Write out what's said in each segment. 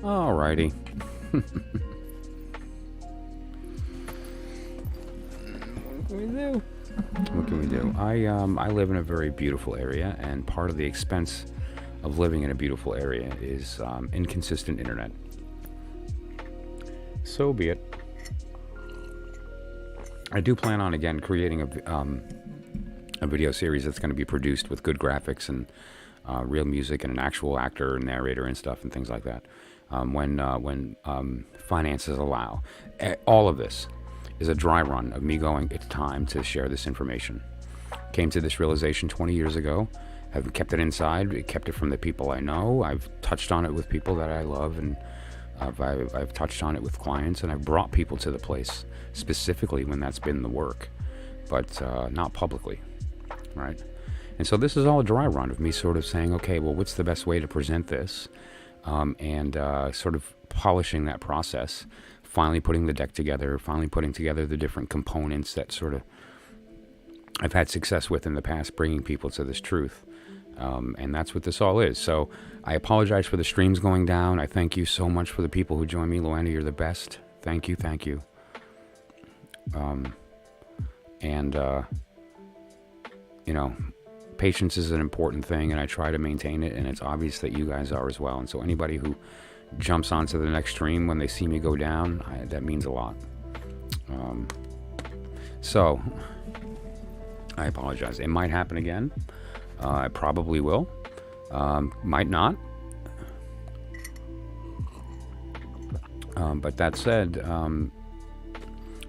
Alrighty. What can we do? I live in a very beautiful area, and part of the expense of living in a beautiful area is inconsistent internet. So be it. I do plan on, again, creating a video series that's going to be produced with good graphics and real music and an actual actor and narrator and stuff and things like that when finances allow. All of this is a dry run of me going, it's time to share this information. Came to this realization 20 years ago. I've kept it inside, kept it from the people I know. I've touched on it with people that I love, and I've touched on it with clients, and I've brought people to the place, specifically when that's been the work, but not publicly, right? And so this is all a dry run of me sort of saying, okay, well, what's the best way to present this? And sort of polishing that process, finally putting the deck together, finally putting together the different components that sort of I've had success with in the past, bringing people to this truth. And that's what this all is. So I apologize for the streams going down. I thank you so much for the people who join me. Luana, you're the best. Thank you. Thank you. You know, patience is an important thing, and I try to maintain it, and it's obvious that you guys are as well. And so anybody who jumps onto the next stream when they see me go down, that means a lot. So I apologize. It might happen again. I probably will. Might not. But that said,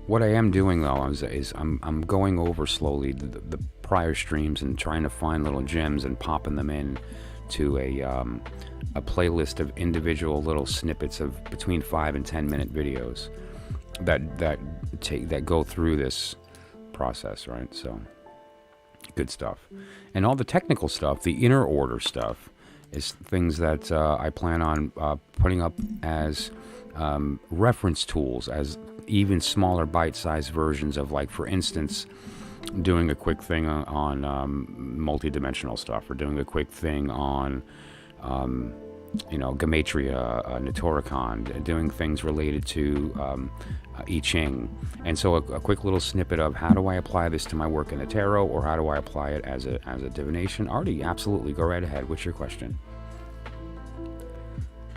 what I am doing though is I'm going over slowly the prior streams and trying to find little gems and popping them in to a playlist of individual little snippets of between 5 and 10 minute videos that go through this process, right? So good stuff. And all the technical stuff, the inner order stuff, is things that I plan on putting up as reference tools, as even smaller bite-sized versions of, like, for instance, doing a quick thing on multi-dimensional stuff, or doing a quick thing on Gematria, Nitoricon, doing things related to I Ching. And so a quick little snippet of how do I apply this to my work in the tarot, or how do I apply it as a divination? Artie, absolutely, go right ahead. What's your question?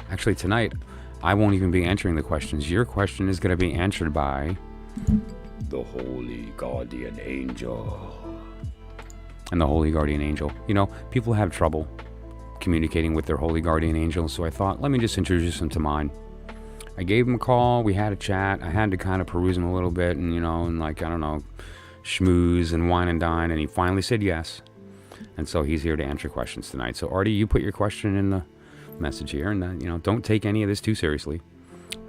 Actually, tonight, I won't even be answering the questions. Your question is going to be answered by the Holy Guardian Angel. And the Holy Guardian Angel, you know, people have trouble communicating with their Holy Guardian Angel, so I thought, let me just introduce them to mine. I gave him a call, we had a chat, I had to kind of peruse him a little bit, and, you know, and like, I don't know, schmooze and wine and dine, and he finally said yes. And so he's here to answer questions tonight. So Artie, you put your question in the message here, and you know, don't take any of this too seriously.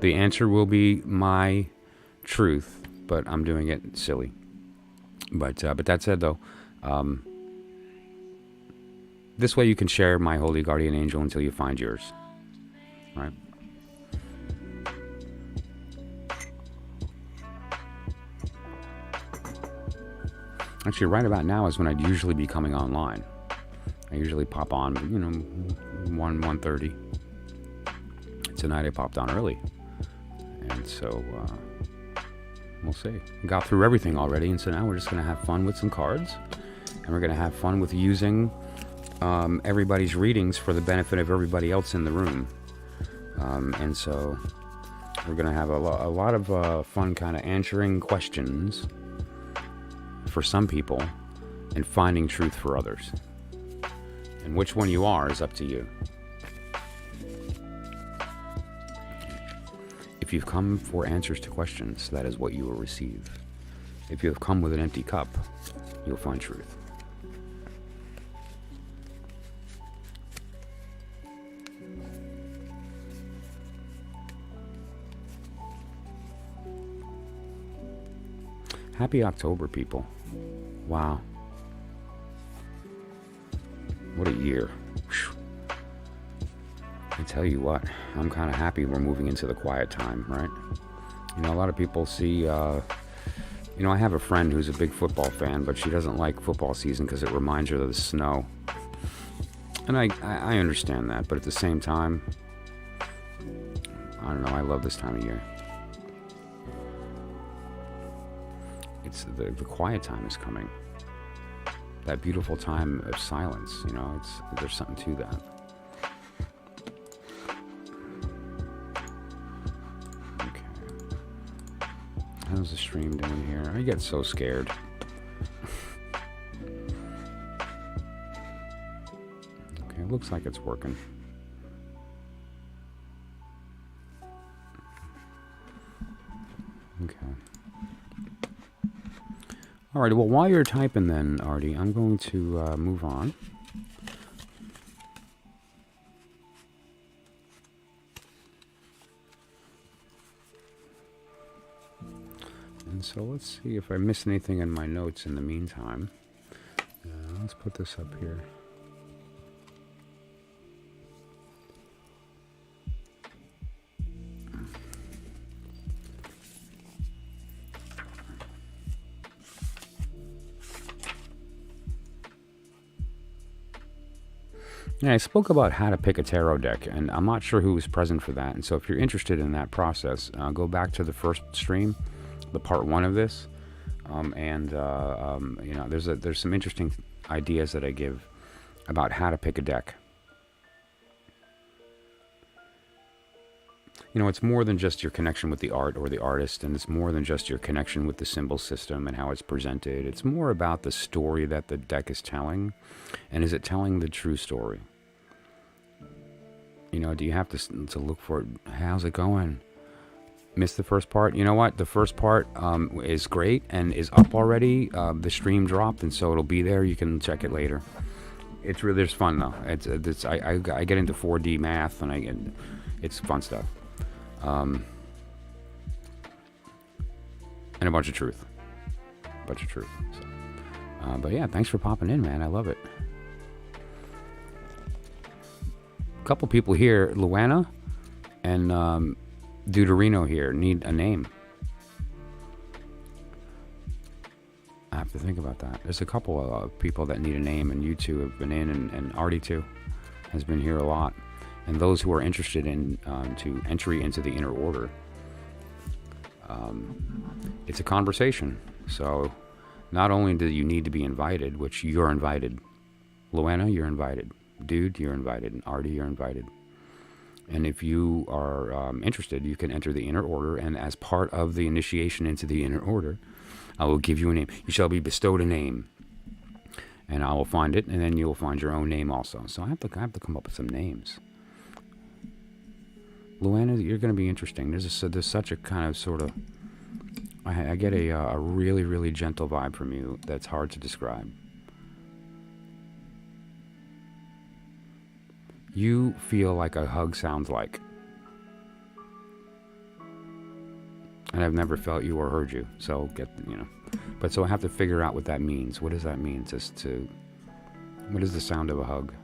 The answer will be my truth, but I'm doing it silly. But that said, though, this way you can share my Holy Guardian Angel until you find yours, right? Actually, right about now is when I'd usually be coming online. I usually pop on, 1:30. Tonight I popped on early. And so, we'll see. We got through everything already, and so now we're just going to have fun with some cards. And we're going to have fun with using everybody's readings for the benefit of everybody else in the room. And so we're going to have a lot of fun kind of answering questions for some people and finding truth for others. And which one you are is up to you. If you've come for answers to questions, that is what you will receive. If you have come with an empty cup, you'll find truth. Happy October, people. Wow. What a year. Whew. I tell you what, I'm kind of happy we're moving into the quiet time, right? You know, a lot of people see, I have a friend who's a big football fan, but she doesn't like football season because it reminds her of the snow. And I understand that, but at the same time, I don't know. I love this time of year. It's the quiet time is coming. That beautiful time of silence. You know, there's something to that. Okay. How's the stream doing here? I get so scared. Okay, it looks like it's working. Okay. All right, well, while you're typing then, Artie, I'm going to move on. And so let's see if I missed anything in my notes in the meantime. Let's put this up here. Yeah, I spoke about how to pick a tarot deck, and I'm not sure who was present for that. And so if you're interested in that process, go back to the first stream, the part 1 of this, you know, there's some interesting ideas that I give about how to pick a deck. You know, it's more than just your connection with the art or the artist, and it's more than just your connection with the symbol system and how it's presented. It's more about the story that the deck is telling, and is it telling the true story? You know, do you have to look for it? How's it going? Missed the first part? You know what? The first part is great and is up already. The stream dropped, and so it'll be there. You can check it later. It's really, there's fun though. I get into 4D math, and it's fun stuff. And a bunch of truth. So, but yeah, thanks for popping in, man. I love it. A couple people here, Luana and Deuterino here, need a name. I have to think about that. There's a couple of people that need a name, and you two have been in, and Artie too has been here a lot. And those who are interested in to entry into the inner order, it's a conversation. So not only do you need to be invited, which you're invited. Luana, you're invited. Dude, you're invited. And Artie, you're invited. And if you are interested, you can enter the inner order, and as part of the initiation into the inner order, I will give you a name. You shall be bestowed a name, and I will find it, and then you will find your own name also. So I have to come up with some names. Luana, you're going to be interesting. There's such a kind of sort of, I get a really, really gentle vibe from you that's hard to describe. You feel like a hug sounds like. And I've never felt you or heard you. So but so I have to figure out what that means. What does that mean? What is the sound of a hug?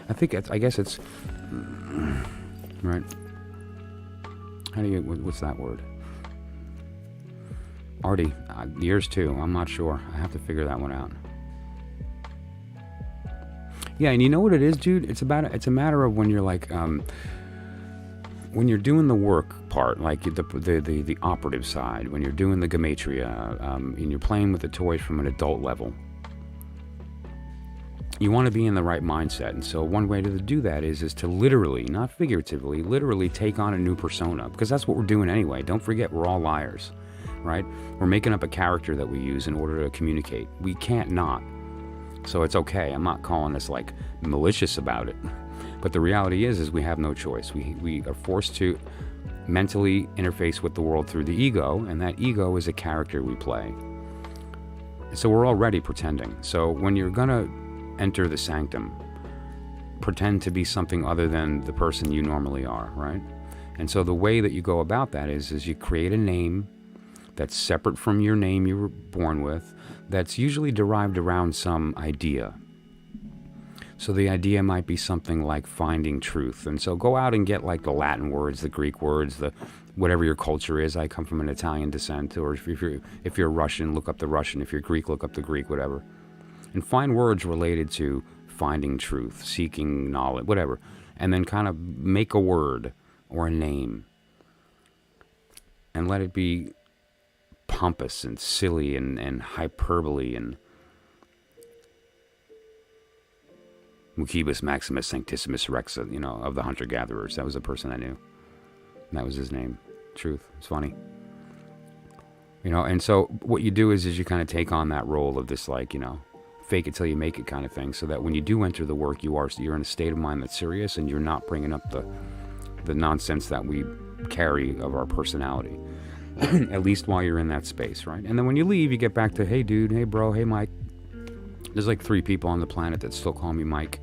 I guess it's, right. What's that word? Artie, yours too. I'm not sure. I have to figure that one out. Yeah, and you know what it is, dude? It's a matter of when you're like, when you're doing the work part, like the operative side, when you're doing the gematria, and you're playing with the toys from an adult level, you want to be in the right mindset. And so one way to do that is to literally, not figuratively, literally take on a new persona, because that's what we're doing anyway. Don't forget, we're all liars, right? We're making up a character that we use in order to communicate. We can't not. So it's okay. I'm not calling us like malicious about it. But the reality is we have no choice. We are forced to mentally interface with the world through the ego, and that ego is a character we play. So we're already pretending. So when you're gonna enter the sanctum, pretend to be something other than the person you normally are, right? And so the way that you go about that is you create a name that's separate from your name you were born with, that's usually derived around some idea. So the idea might be something like finding truth. And so go out and get like the Latin words, the Greek words, the whatever your culture is. I come from an Italian descent, or if you're Russian, look up the Russian. If you're Greek, look up the Greek, whatever. And find words related to finding truth, seeking knowledge, whatever. And then kind of make a word or a name, and let it be pompous and silly and hyperbole and Mucibus Maximus Sanctissimus Rex, of the hunter-gatherers. That was the person I knew. And that was his name. Truth. It's funny. And so what you do is you kind of take on that role of this, fake it till you make it kind of thing, so that when you do enter the work, you're in a state of mind that's serious, and you're not bringing up the nonsense that we carry of our personality. At least while you're in that space, right? And then when you leave, you get back to, hey dude, hey bro, hey Mike. There's 3 people on the planet that still call me Mike.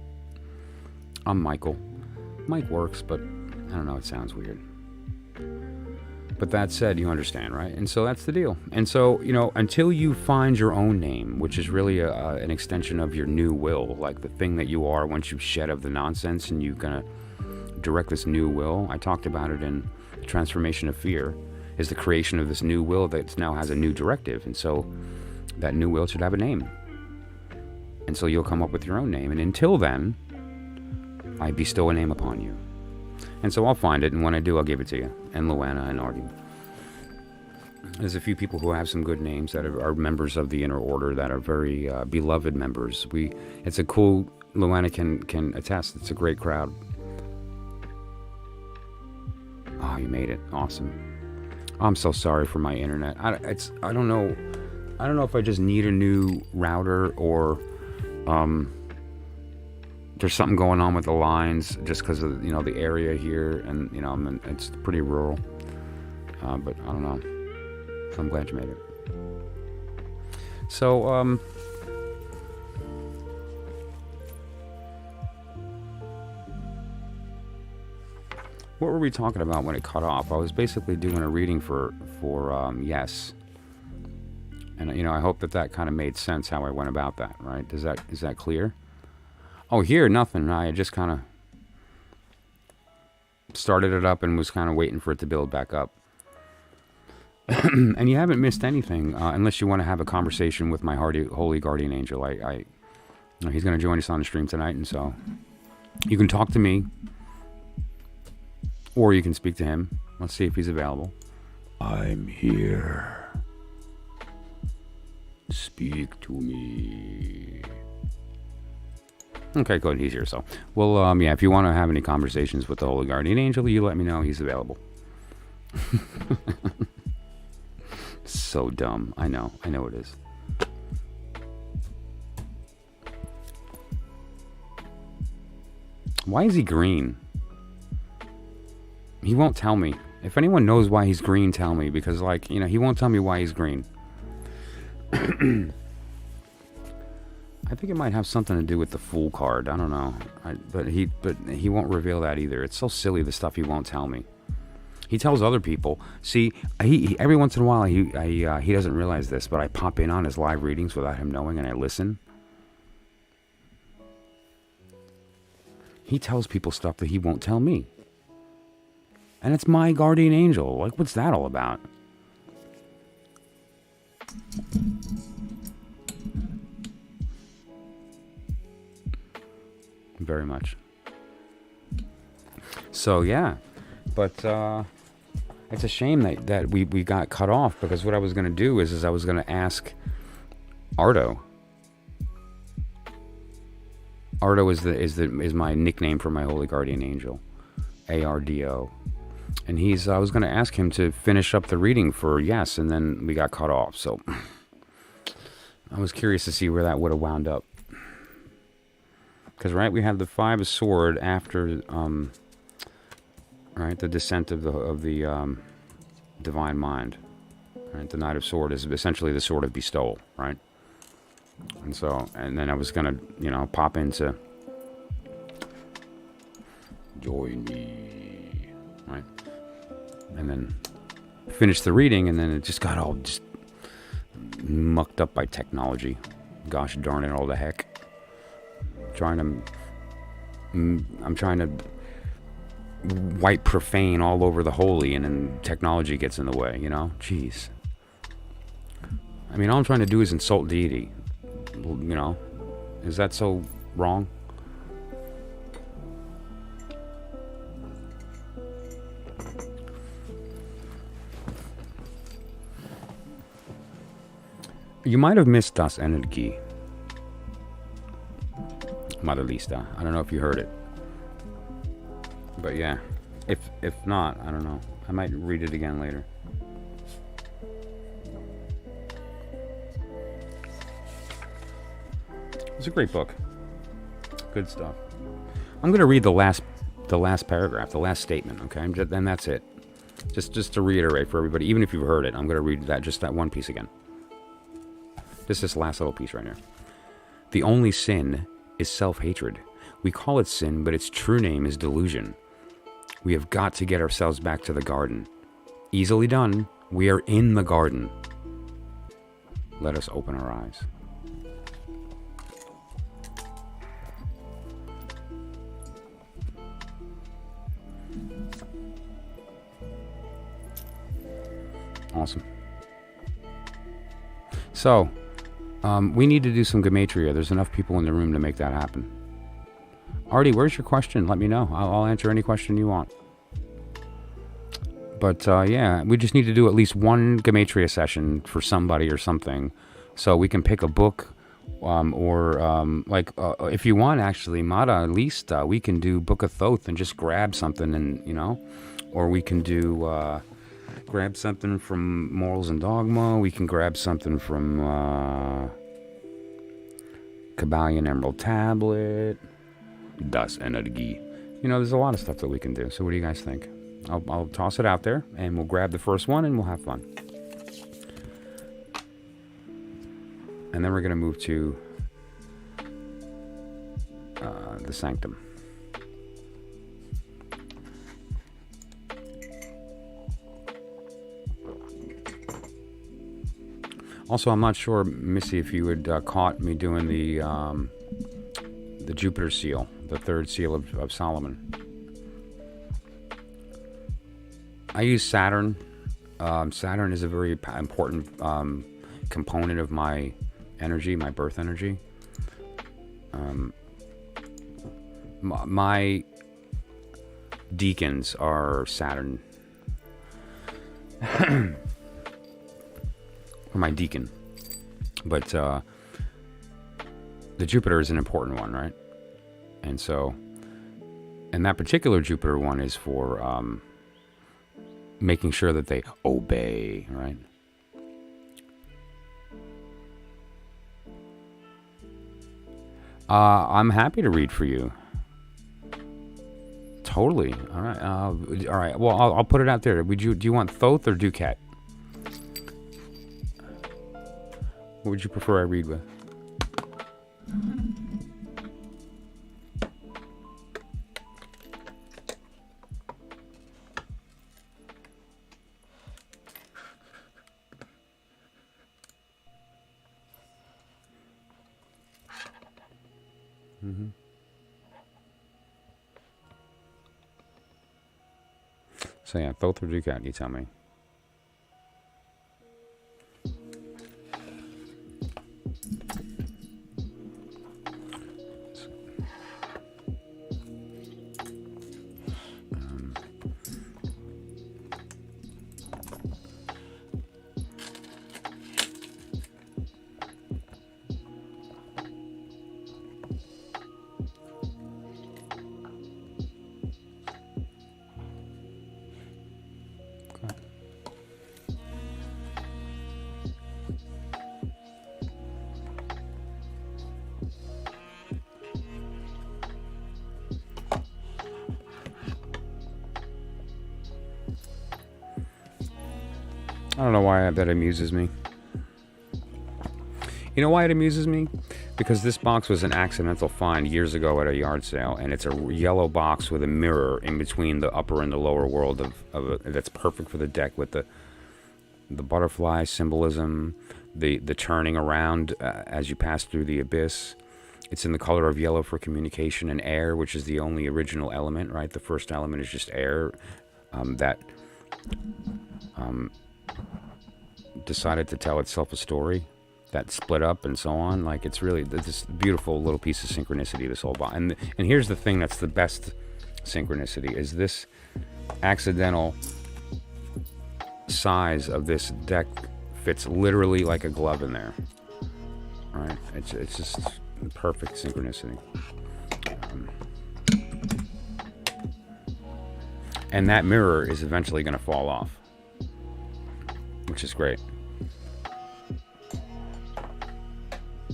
I'm Michael. Mike works, but I don't know, it sounds weird. But that said, you understand, right? And so that's the deal. And so, until you find your own name, which is really an extension of your new will, like the thing that you are once you've shed of the nonsense and you're going to direct this new will. I talked about it in Transformation of Fear, is the creation of this new will that now has a new directive. And so that new will should have a name. And so you'll come up with your own name. And until then, I bestow a name upon you. And so I'll find it, and when I do, I'll give it to you. And Luana and Artie. There's a few people who have some good names that are members of the Inner Order that are very beloved members. It's a cool, Luana can attest, it's a great crowd. Oh, you made it. Awesome. I'm so sorry for my internet. I don't know if I just need a new router or there's something going on with the lines just because of the area here, and it's pretty rural. But I don't know. So I'm glad you made it. So what were we talking about when it cut off? I was basically doing a reading for Yes. And I hope that kind of made sense how I went about that, right? Is that clear? Oh, here, nothing. I just kind of started it up and was kind of waiting for it to build back up. And you haven't missed anything, unless you want to have a conversation with my holy guardian angel. He's going to join us on the stream tonight, and so you can talk to me, or you can speak to him. Let's see if he's available. I'm here. Speak to me. Okay, good. He's here. So, well, if you want to have any conversations with the Holy Guardian Angel, you let me know. He's available. So dumb. I know it is. Why is he green? He won't tell me. If anyone knows why he's green, tell me, because he won't tell me why he's green. I think it might have something to do with the Fool card. I don't know, but he won't reveal that either. It's so silly, the stuff he won't tell me. He tells other people. See, he every once in a while he doesn't realize this, but I pop in on his live readings without him knowing, and I listen. He tells people stuff that he won't tell me, and it's my guardian angel. What's that all about? Very much. So yeah, but it's a shame that we got cut off, because what I was going to do is I was going to ask Ardo. Ardo is my nickname for my holy guardian angel, ARDO, and I was going to ask him to finish up the reading for Yes, and then we got cut off. So I was curious to see where that would have wound up. Because, right, we had the 5 of Sword after, right, the descent of the divine mind. Right, the Knight of Sword is essentially the sword of bestowal, right? And so, and then I was gonna, pop into join me, right? And then finish the reading, and then it just got all just mucked up by technology. Gosh darn it, all the heck. I'm trying to wipe profane all over the holy, and then technology gets in the way, Jeez. I mean, all I'm trying to do is insult deity. Is that so wrong? You might have missed Das Energie. Madalista. I don't know if you heard it. But yeah. If not, I don't know. I might read it again later. It's a great book. Good stuff. I'm going to read the last paragraph, the last statement, okay? And that's it. Just to reiterate for everybody, even if you've heard it, I'm going to read that one piece again. Just this last little piece right here. The only sin is self-hatred. We call it sin, but its true name is delusion. We have got to get ourselves back to the garden. Easily done. We are in the garden. Let us open our eyes. Awesome. So, we need to do some gematria. There's enough people in the room to make that happen. Artie, where's your question? Let me know. I'll answer any question you want. But yeah, we just need to do at least one gematria session for somebody or something, so we can pick a book, if you want, actually, Mata, at least we can do Book of Thoth and just grab something, and or we can do grab something from Morals and Dogma. We can grab something from Kabbalion Emerald Tablet. Das Energie. There's a lot of stuff that we can do. So what do you guys think? I'll toss it out there, and we'll grab the first one, and we'll have fun. And then we're going to move to the Sanctum. Also, I'm not sure, Missy, if you had caught me doing the Jupiter seal, the third seal of Solomon. I use Saturn. Saturn is a very important component of my energy, my birth energy. My deacons are Saturn. Or my deacon. But the Jupiter is an important one, right? And that particular Jupiter one is for making sure that they obey, right? I'm happy to read for you. Totally. All right. All right. Well, I'll put it out there. Do you want Thoth or DuQuette? What would you prefer I read with? So yeah, Thoth or DuQuette, you tell me. I don't know why that amuses me. You know why it amuses me? Because this box was an accidental find years ago at a yard sale, and it's a yellow box with a mirror in between the upper and the lower world that's perfect for the deck, with the butterfly symbolism, the turning around as you pass through the abyss. It's in the color of yellow for communication and air, which is the only original element, right? The first element is just air that decided to tell itself a story that split up and so on. Like, it's really this beautiful little piece of synchronicity, this whole box. And here's the thing that's the best synchronicity, is this accidental size of this deck fits literally like a glove in there. All right, it's just perfect synchronicity. And that mirror is eventually going to fall off, which is great.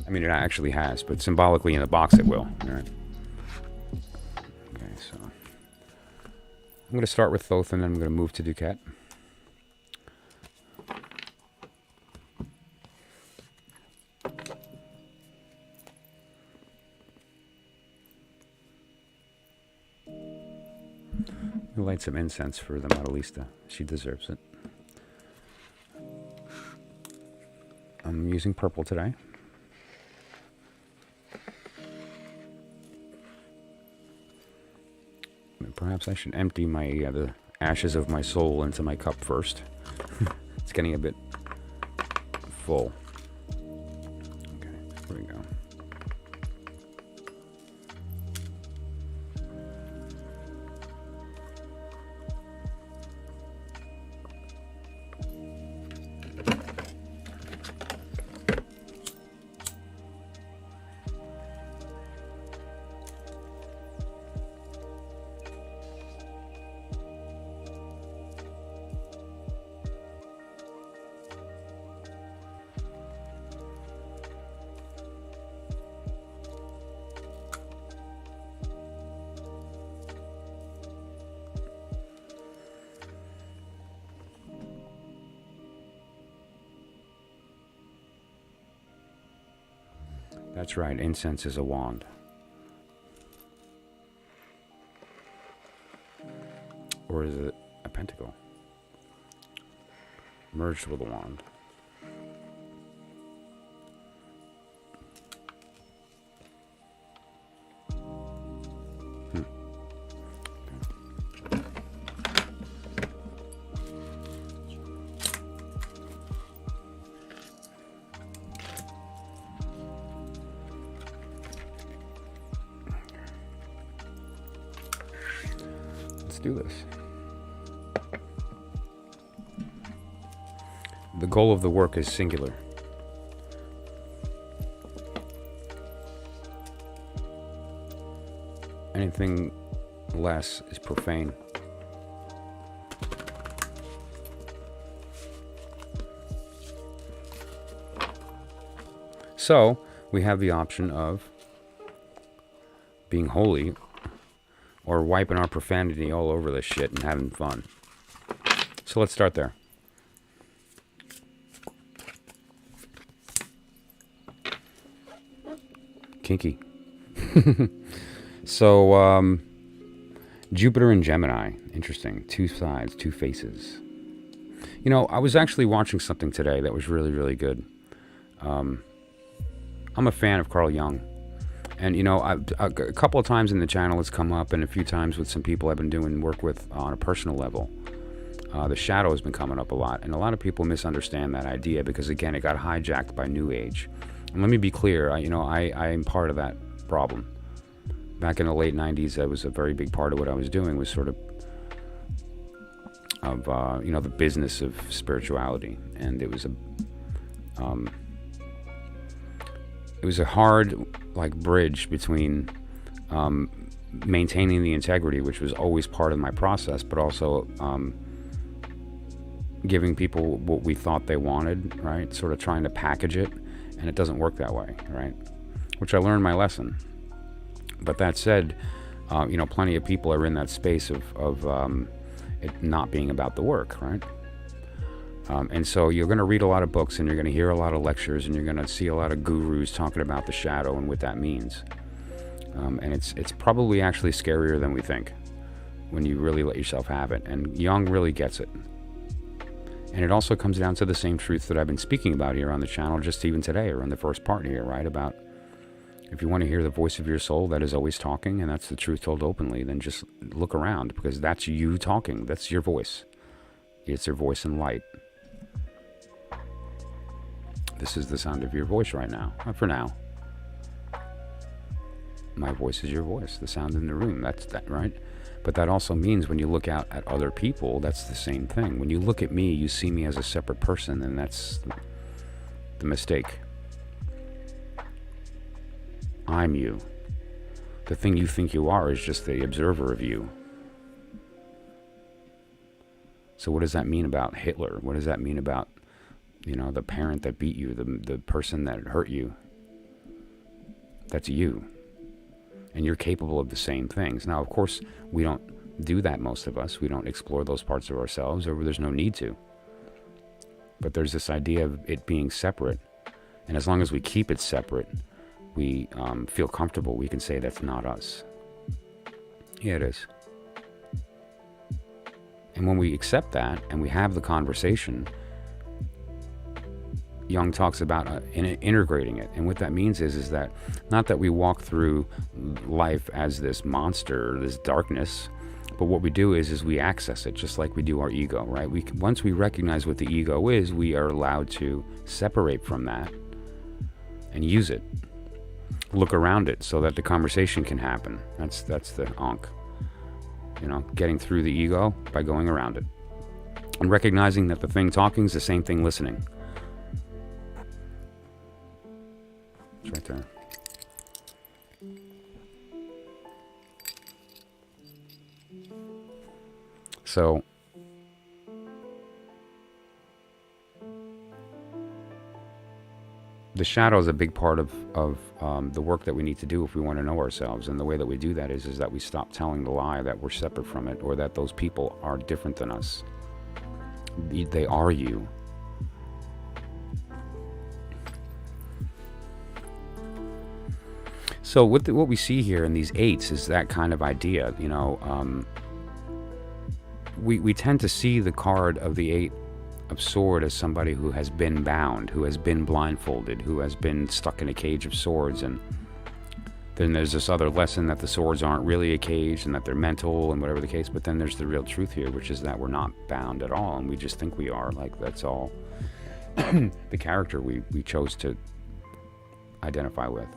I mean, it actually has, but symbolically in the box it will. All right. Okay, so I'm going to start with Thoth, and then I'm going to move to DuQuette. We'll light some incense for the Modelista. She deserves it. I'm using purple today. Perhaps I should empty my the ashes of my soul into my cup first. It's getting a bit full. Okay, here we go. That's right, incense is a wand. Or is it a pentacle? Merged with a wand. Do this. The goal of the work is singular. Anything less is profane. So, we have the option of being holy or wiping our profanity all over this shit and having fun. So let's start there. Kinky. So, Jupiter and Gemini. Interesting. Two sides, two faces. You know, I was actually watching something today that was really, really good. I'm a fan of Carl Jung. And, you know, a couple of times in the channel it's come up, and a few times with some people I've been doing work with on a personal level. The shadow has been coming up a lot, and a lot of people misunderstand that idea because, again, it got hijacked by New Age. And let me be clear, I am part of that problem. Back in the late 90s, that was a very big part of what I was doing, was sort of the business of spirituality. And it was a hard bridge between maintaining the integrity, which was always part of my process, but also giving people what we thought they wanted, right? Sort of trying to package it, and it doesn't work that way, right? Which I learned my lesson. But that said, plenty of people are in that space of it not being about the work, right? And so you're going to read a lot of books, and you're going to hear a lot of lectures, and you're going to see a lot of gurus talking about the shadow and what that means. And it's probably actually scarier than we think when you really let yourself have it. And Jung really gets it. And it also comes down to the same truth that I've been speaking about here on the channel just even today, or in the first part here, right? About if you want to hear the voice of your soul that is always talking, and that's the truth told openly, then just look around, because that's you talking. That's your voice. It's your voice in light. This is the sound of your voice right now. Not for now. My voice is your voice. The sound in the room. That's that, right? But that also means when you look out at other people, that's the same thing. When you look at me, you see me as a separate person, and that's the mistake. I'm you. The thing you think you are is just the observer of you. So what does that mean about Hitler? What does that mean about, the parent that beat you, the person that hurt you? That's you. And you're capable of the same things. Now, of course, we don't do that, most of us. We don't explore those parts of ourselves, or there's no need to. But there's this idea of it being separate. And as long as we keep it separate, we feel comfortable. We can say that's not us. Yeah, it is. And when we accept that and we have the conversation, Jung talks about integrating it. And what that means is that not that we walk through life as this monster, this darkness, but what we do is we access it just like we do our ego, right? Once we recognize what the ego is, we are allowed to separate from that and use it. Look around it so that the conversation can happen. That's the Ankh. Getting through the ego by going around it. And recognizing that the thing talking is the same thing listening. It's right there. So, the shadow is a big part of the work that we need to do if we want to know ourselves. And the way that we do that is that we stop telling the lie that we're separate from it, or that those people are different than us. They are you. So what we see here in these eights is that kind of idea. We tend to see the card of the Eight of Sword as somebody who has been bound, who has been blindfolded, who has been stuck in a cage of swords. And then there's this other lesson that the swords aren't really a cage and that they're mental and whatever the case. But then there's the real truth here, which is that we're not bound at all, and we just think we are. Like, that's all the character we chose to identify with.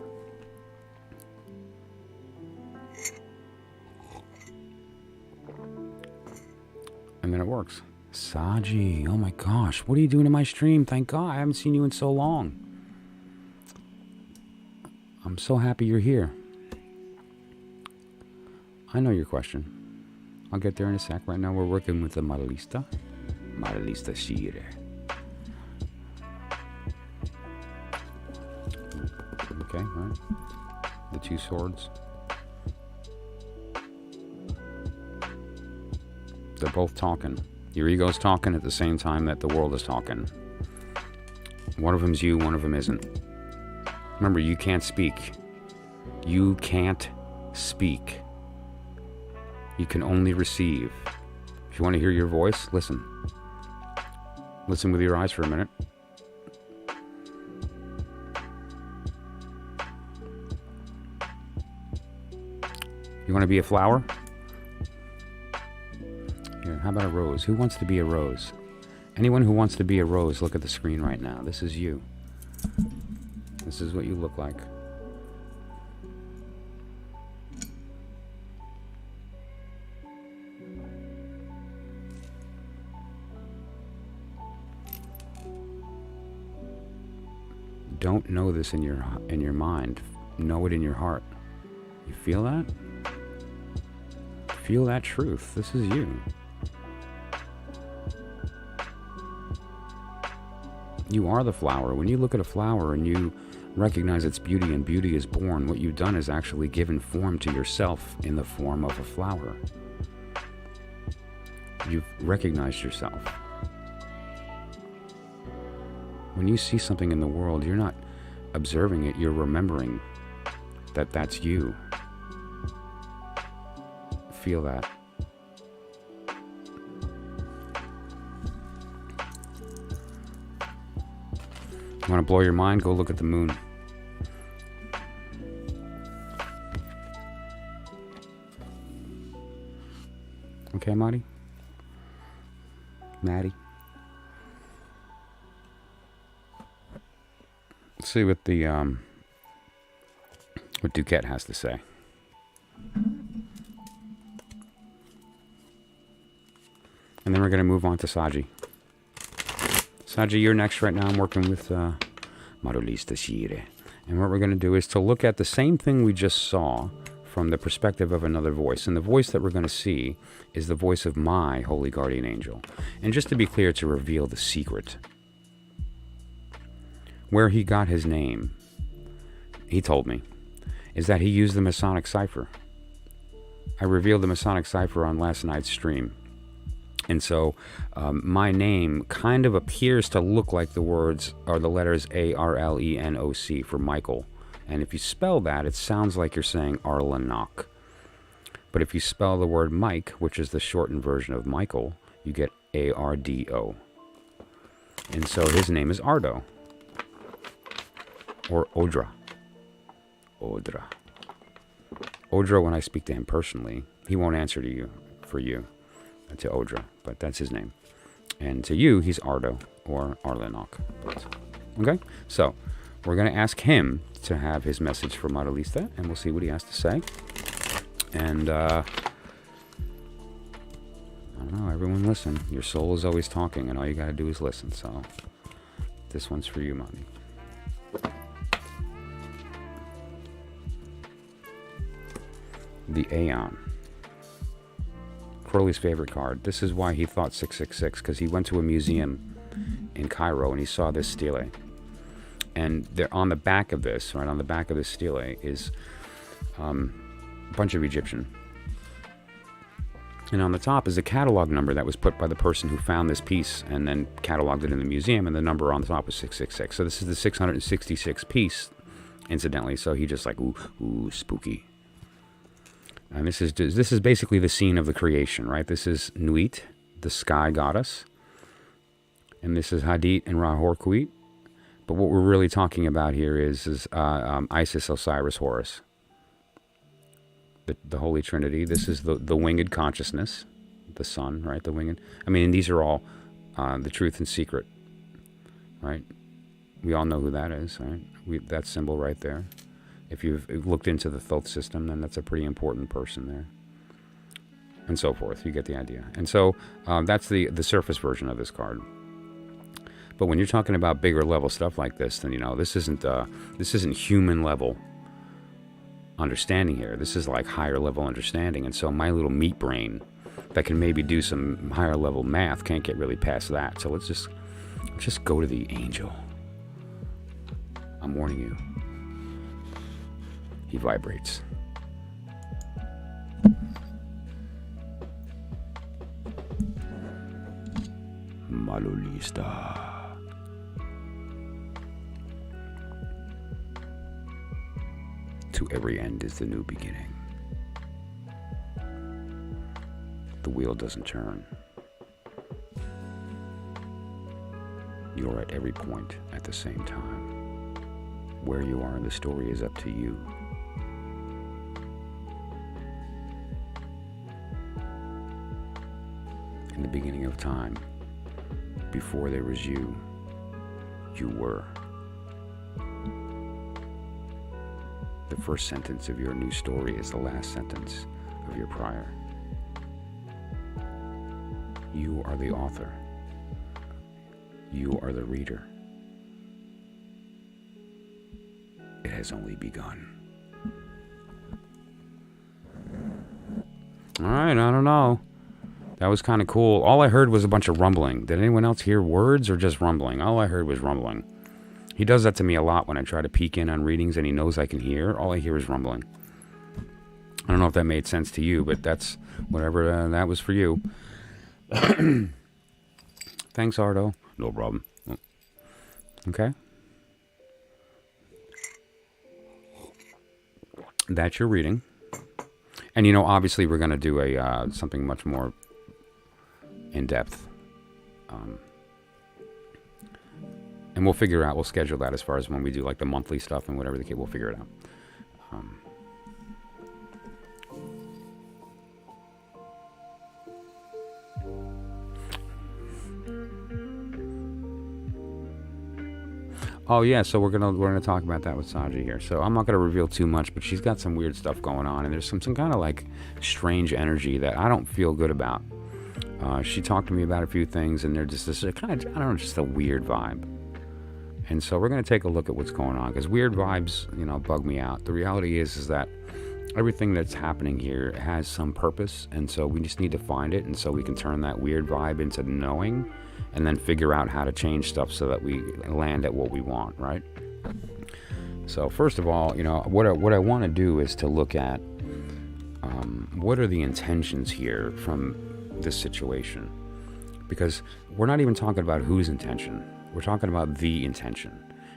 And then it works. Saji, oh my gosh, what are you doing in my stream? Thank God, I haven't seen you in so long. I'm so happy you're here. I know your question. I'll get there in a sec. Right now we're working with the Maralista. Maralista Shire. Okay, right. The two swords. They're both talking. Your ego's talking at the same time that the world is talking. One of them's you, one of them isn't. Remember, you can't speak. You can't speak. You can only receive. If you want to hear your voice, listen. Listen with your eyes for a minute. You want to be a flower? Here, how about a rose? Who wants to be a rose? Anyone who wants to be a rose, look at the screen right now. This is you. This is what you look like. Don't know this in your mind. Know it in your heart. You feel that? Feel that truth. This is you. You are the flower. When you look at a flower and you recognize its beauty and beauty is born, what you've done is actually given form to yourself in the form of a flower. You've recognized yourself. When you see something in the world, you're not observing it, you're remembering that that's you. Feel that. You want to blow your mind? Go look at the moon. Okay, Maddie? Let's see what what DuQuette has to say. we're going to move on to Saji. Saji, you're next right now. I'm working with Marolista Shire. And what we're going to do is to look at the same thing we just saw from the perspective of another voice. And the voice that we're going to see is the voice of my holy guardian angel. And just to be clear, to reveal the secret. Where he got his name, he told me, is that he used the Masonic cipher. I revealed the Masonic cipher on last night's stream. And so my name kind of appears to look like the words or the letters A-R-L-E-N-O-C for Michael. And if you spell that, it sounds like you're saying Arlenok. But if you spell the word Mike, which is the shortened version of Michael, you get A-R-D-O. And so his name is Ardo. Or Odra. Odra. Odra, when I speak to him personally, he won't answer to you, for you, to Odra, but that's his name. And to you, he's Ardo, or Arlenok. Okay? So, we're going to ask him to have his message for Marolista, and we'll see what he has to say. And, I don't know, everyone listen. Your soul is always talking, and all you got to do is listen. So, this one's for you, Mommy. The Aeon. Crowley's favorite card. This is why he thought 666, because he went to a museum in Cairo and he saw this stele. And there, on the back of this, right on the back of this stele, is a bunch of Egyptian. And on the top is a catalog number that was put by the person who found this piece and then cataloged it in the museum, and the number on the top was 666. So this is the 666th piece, incidentally. So he just like, ooh, spooky. And this is basically the scene of the creation, right? This is Nuit, the sky goddess. And this is Hadit and Ra-Hoor-Khuit. But what we're really talking about here is Isis, Osiris, Horus. The Holy Trinity. This is the winged consciousness, the sun, right? The winged. I mean, these are all the truth and secret, right? We all know who that is, right? That symbol right there. If you've looked into the Thoth system, then that's a pretty important person there. And so forth. You get the idea. And so that's the surface version of this card. But when you're talking about bigger level stuff like this, then, you know, this isn't human level understanding here. This is like higher level understanding. And so my little meat brain that can maybe do some higher level math can't get really past that. So let's just go to the angel. I'm warning you. He vibrates. Marolista. To every end is the new beginning. The wheel doesn't turn. You're at every point at the same time. Where you are in the story is up to you. In the beginning of time, before there was you, you were. The first sentence of your new story is the last sentence of your prior. You are the author. You are the reader. It has only begun. All right, I don't know. That was kind of cool. All I heard was a bunch of rumbling. Did anyone else hear words or just rumbling? All I heard was rumbling. He does that to me a lot when I try to peek in on readings and he knows I can hear. All I hear is rumbling. I don't know if that made sense to you, but that's whatever that was for you. Thanks, Ardo. No problem. Okay. That's your reading. And, you know, obviously we're going to do a something much more in-depth. And we'll figure out, we'll schedule that as far as when we do like the monthly stuff and whatever the case, we'll figure it out. Oh yeah, so we're gonna talk about that with Saji here. So I'm not gonna reveal too much, but she's got some weird stuff going on, and there's some kind of like strange energy that I don't feel good about. She talked to me about a few things, and they're just this kind of, I don't know, just a weird vibe. And so we're going to take a look at what's going on, because weird vibes, bug me out. The reality is that everything that's happening here has some purpose, and so we just need to find it, and so we can turn that weird vibe into knowing, and then figure out how to change stuff so that we land at what we want, right? So first of all, what I want to do is to look at what are the intentions here from this situation, because we're not even talking about whose intention. We're talking about the intention,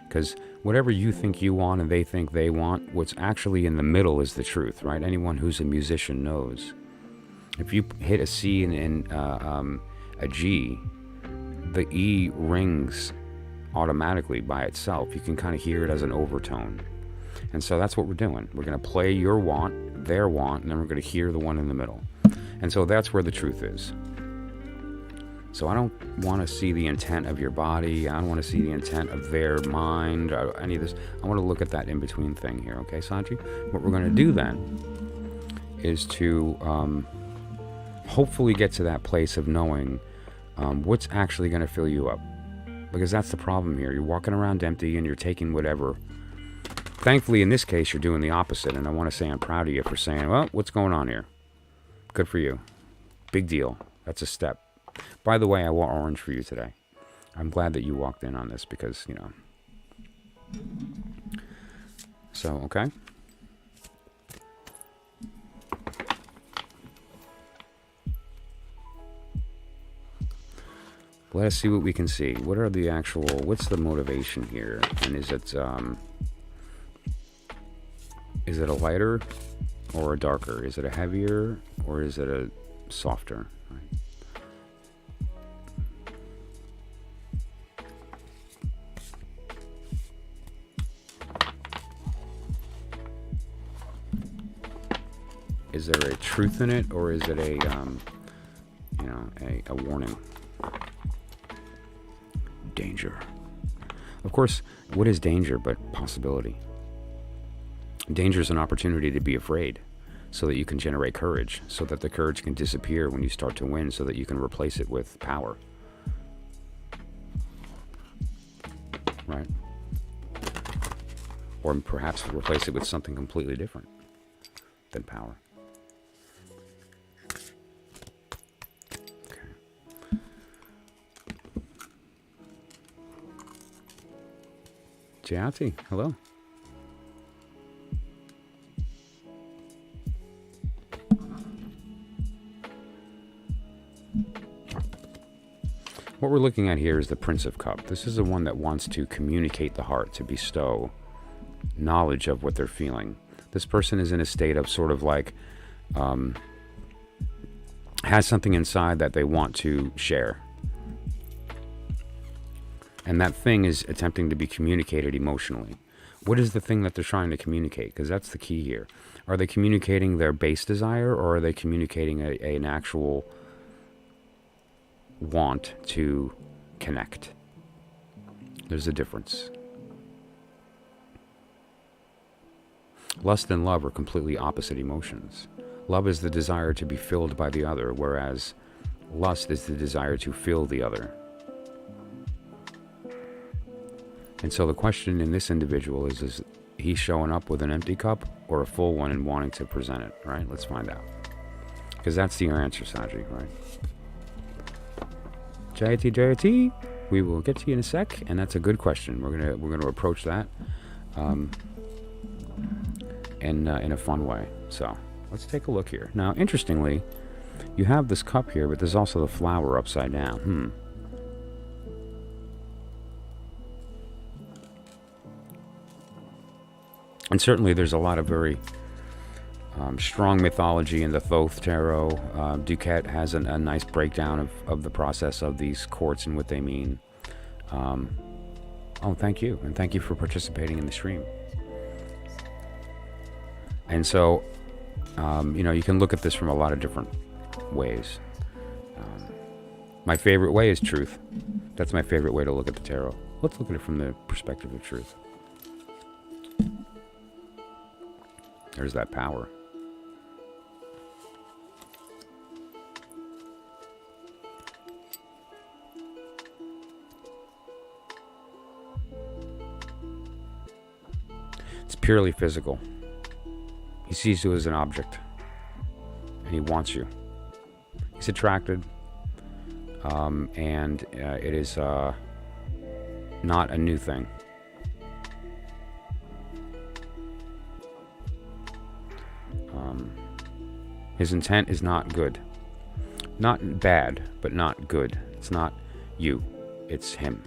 because whatever you think you want and they think they want, what's actually in the middle is the truth, right? Anyone who's a musician knows. If you hit a C and a G, the E rings automatically by itself. You can kind of hear it as an overtone. And so that's what we're doing. We're going to play your want, their want, and then we're going to hear the one in the middle. And so that's where the truth is. So I don't want to see the intent of your body. I don't want to see the intent of their mind, or any of this. I want to look at that in-between thing here, okay, Sanji? What we're going to do then is to hopefully get to that place of knowing what's actually going to fill you up. Because that's the problem here. You're walking around empty and you're taking whatever. Thankfully, in this case, you're doing the opposite. And I want to say I'm proud of you for saying, well, what's going on here? Good for you. Big deal. That's a step. By the way, I wore orange for you today. I'm glad that you walked in on this because, So, okay. Let us see what we can see. What are the actual, what's the motivation here? And is it a lighter or a darker? Is it a heavier or is it a softer? Right. Is there a truth in it, or is it a warning? Danger. Of course, what is danger but possibility? Danger is an opportunity to be afraid so that you can generate courage, so that the courage can disappear when you start to win, so that you can replace it with power. Right? Or perhaps replace it with something completely different than power. Jayati, hello. What we're looking at here is the Prince of Cups. This is the one that wants to communicate the heart, to bestow knowledge of what they're feeling. This person is in a state of sort of like, has something inside that they want to share. And that thing is attempting to be communicated emotionally. What is the thing that they're trying to communicate? Because that's the key here. Are they communicating their base desire, or are they communicating an actual want to connect? There's a difference. Lust and love are completely opposite emotions. Love is the desire to be filled by the other, whereas lust is the desire to fill the other. And so the question in this individual is he showing up with an empty cup or a full one and wanting to present it, right? Let's find out. Because that's the answer, Saji, right? Jayati, we will get to you in a sec, and that's a good question. We're gonna approach that in a fun way. So let's take a look here. Now, interestingly, you have this cup here, but there's also the flower upside down. And certainly there's a lot of very strong mythology in the Thoth Tarot. DuQuette has a nice breakdown of the process of these quartz and what they mean. Oh, thank you. And thank you for participating in the stream. And so, you can look at this from a lot of different ways. My favorite way is truth. That's my favorite way to look at the tarot. Let's look at it from the perspective of truth. There's that power. It's purely physical. He sees you as an object, and he wants you. He's attracted, and it is not a new thing. His intent is not good. Not bad, but not good. It's not you. It's him.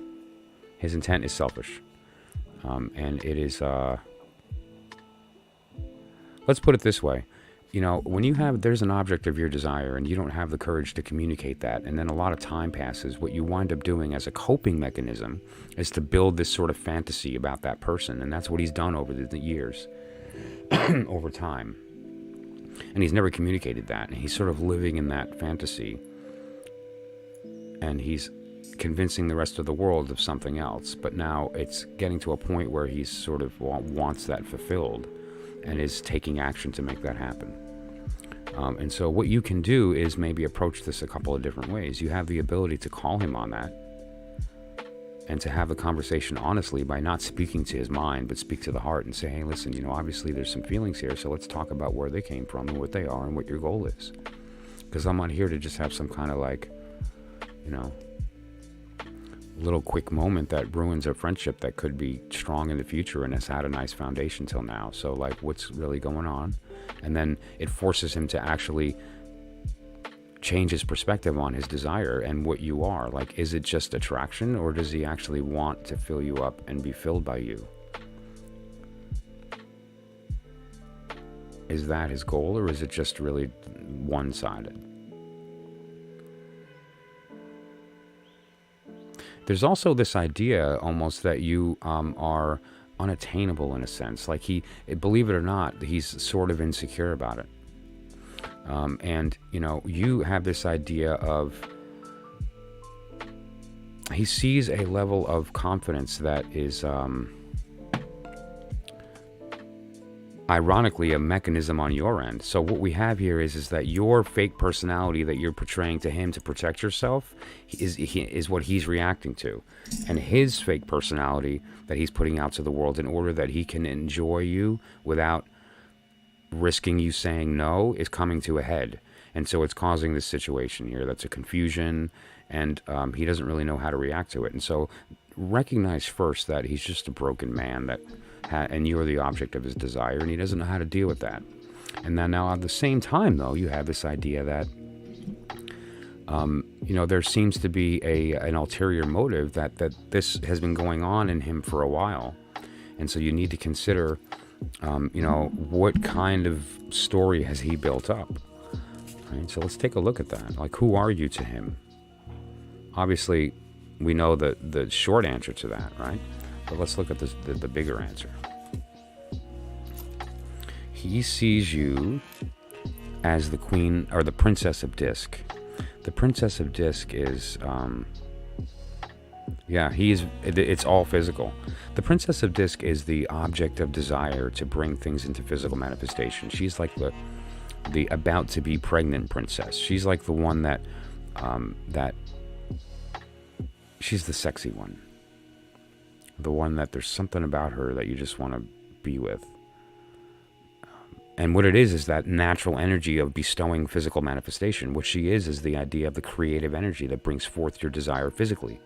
His intent is selfish. And it is... let's put it this way. You know, when there's an object of your desire and you don't have the courage to communicate that, and then a lot of time passes, what you wind up doing as a coping mechanism is to build this sort of fantasy about that person. And that's what he's done over the years, over time. And he's never communicated that. And he's sort of living in that fantasy. And he's convincing the rest of the world of something else. But now it's getting to a point where he's sort of wants that fulfilled and is taking action to make that happen. And so what you can do is maybe approach this a couple of different ways. You have the ability to call him on that and to have a conversation honestly by not speaking to his mind, but speak to the heart and say, hey, listen, you know, obviously there's some feelings here, so let's talk about where they came from and what they are and what your goal is. Because I'm not here to just have some kind of like, you know, little quick moment that ruins a friendship that could be strong in the future and has had a nice foundation till now. So like, what's really going on? And then it forces him to actually change his perspective on his desire and what you are. Like, is it just attraction, or does he actually want to fill you up and be filled by you? Is that his goal, or is it just really one-sided? There's also this idea almost that you are unattainable in a sense. Like believe it or not, he's sort of insecure about it. And, you know, you have this idea of, he sees a level of confidence that is, ironically, a mechanism on your end. So what we have here is that your fake personality that you're portraying to him to protect yourself is what he's reacting to. And his fake personality that he's putting out to the world in order that he can enjoy you without risking you saying no is coming to a head. And so it's causing this situation here that's a confusion, and he doesn't really know how to react to it. And so recognize first that he's just a broken man and you're the object of his desire, and he doesn't know how to deal with that. And then now at the same time, though, you have this idea that, you know, there seems to be an ulterior motive that this has been going on in him for a while. And so you need to consider, you know, what kind of story has he built up? Right? So let's take a look at that. Like, who are you to him? Obviously, we know the short answer to that, right? But let's look at the bigger answer. He sees you as the queen or the princess of disc. The princess of disc is, it's all physical. The princess of disc is the object of desire to bring things into physical manifestation. She's like the about to be pregnant princess. She's like the one that she's the sexy one. The one that there's something about her that you just want to be with. And what it is that natural energy of bestowing physical manifestation. What she is the idea of the creative energy that brings forth your desire physically.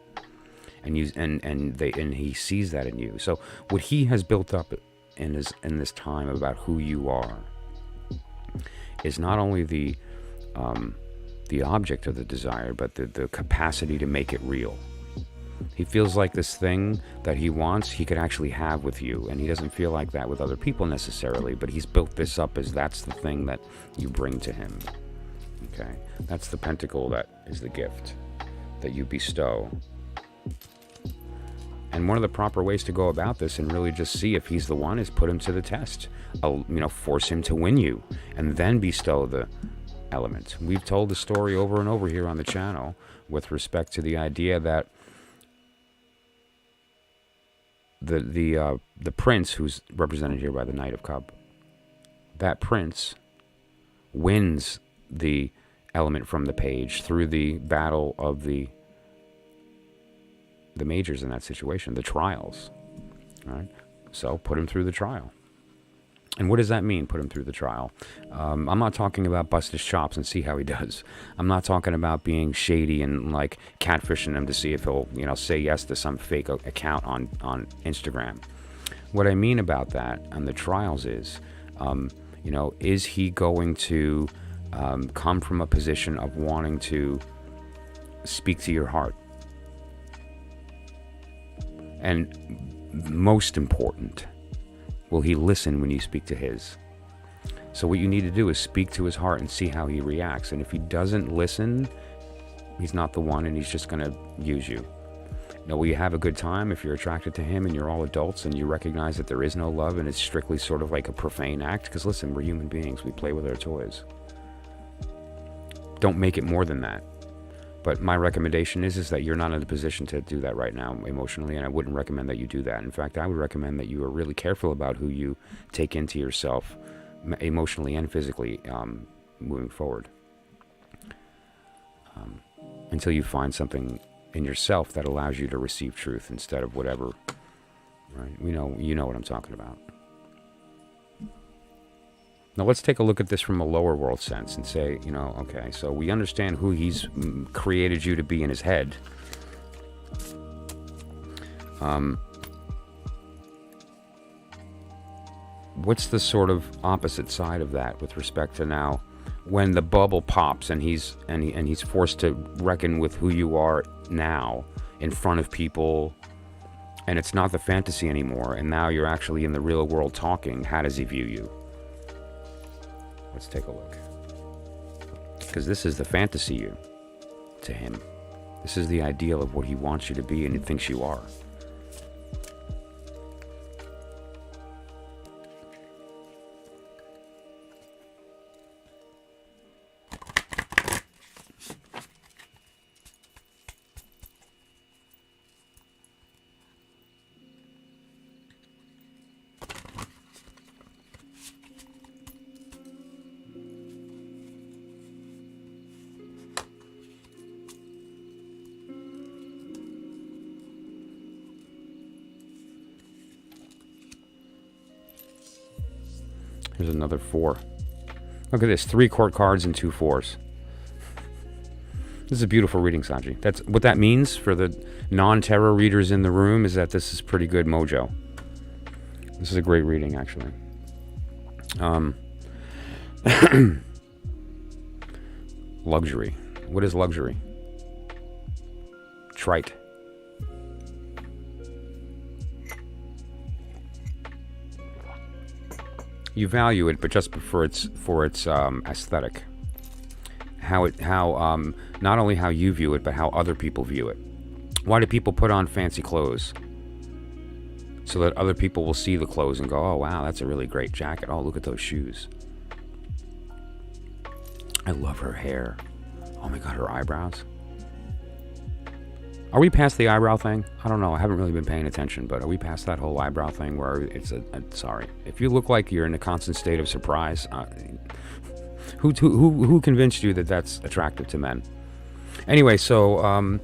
And he sees that in you. So what he has built up in this time about who you are is not only the object of the desire, but the capacity to make it real. He feels like this thing that he wants, he could actually have with you. And he doesn't feel like that with other people necessarily, but he's built this up as that's the thing that you bring to him. Okay? That's the pentacle that is the gift that you bestow. And one of the proper ways to go about this and really just see if he's the one is put him to the test. Force him to win you and then bestow the element. We've told the story over and over here on the channel with respect to the idea that the prince, who's represented here by the Knight of Cup, that prince wins the element from the page through the battle of the majors in that situation, the trials. All right? So put him through the trial. And what does that mean, put him through the trial? I'm not talking about bust his chops and see how he does. I'm not talking about being shady and like catfishing him to see if he'll, say yes to some fake account on Instagram. What I mean about that on the trials is, is he going to come from a position of wanting to speak to your heart? And most important, will he listen when you speak to his? So what you need to do is speak to his heart and see how he reacts. And if he doesn't listen, he's not the one, and he's just going to use you. Will you have a good time if you're attracted to him and you're all adults and you recognize that there is no love and it's strictly sort of like a profane act? Because listen, we're human beings. We play with our toys. Don't make it more than that. But my recommendation is that you're not in a position to do that right now emotionally, and I wouldn't recommend that you do that. In fact, I would recommend that you are really careful about who you take into yourself emotionally and physically moving forward. Until you find something in yourself that allows you to receive truth instead of whatever, right? You know what I'm talking about. Now let's take a look at this from a lower world sense and say, okay, so we understand who he's created you to be in his head. What's the sort of opposite side of that with respect to now when the bubble pops and he's forced to reckon with who you are now in front of people, and it's not the fantasy anymore, and now you're actually in the real world talking? How does he view you? Let's take a look. Because this is the fantasy you to him. This is the ideal of what he wants you to be and he thinks you are. Here's another 4. Look at this, 3 court cards and 2 4s. This is a beautiful reading, Saji. That's what that means for the non-tarot readers in the room, is that this is pretty good mojo. This is a great reading, actually. Luxury. What is luxury? Trite. You value it, but just for its aesthetic. How not only how you view it, but how other people view it. Why do people put on fancy clothes? So that other people will see the clothes and go, oh wow, that's a really great jacket. Oh, look at those shoes. I love her hair. Oh my God, her eyebrows. Are we past the eyebrow thing? I don't know. I haven't really been paying attention, but are we past that whole eyebrow thing where it's sorry. If you look like you're in a constant state of surprise, who convinced you that that's attractive to men? Anyway, so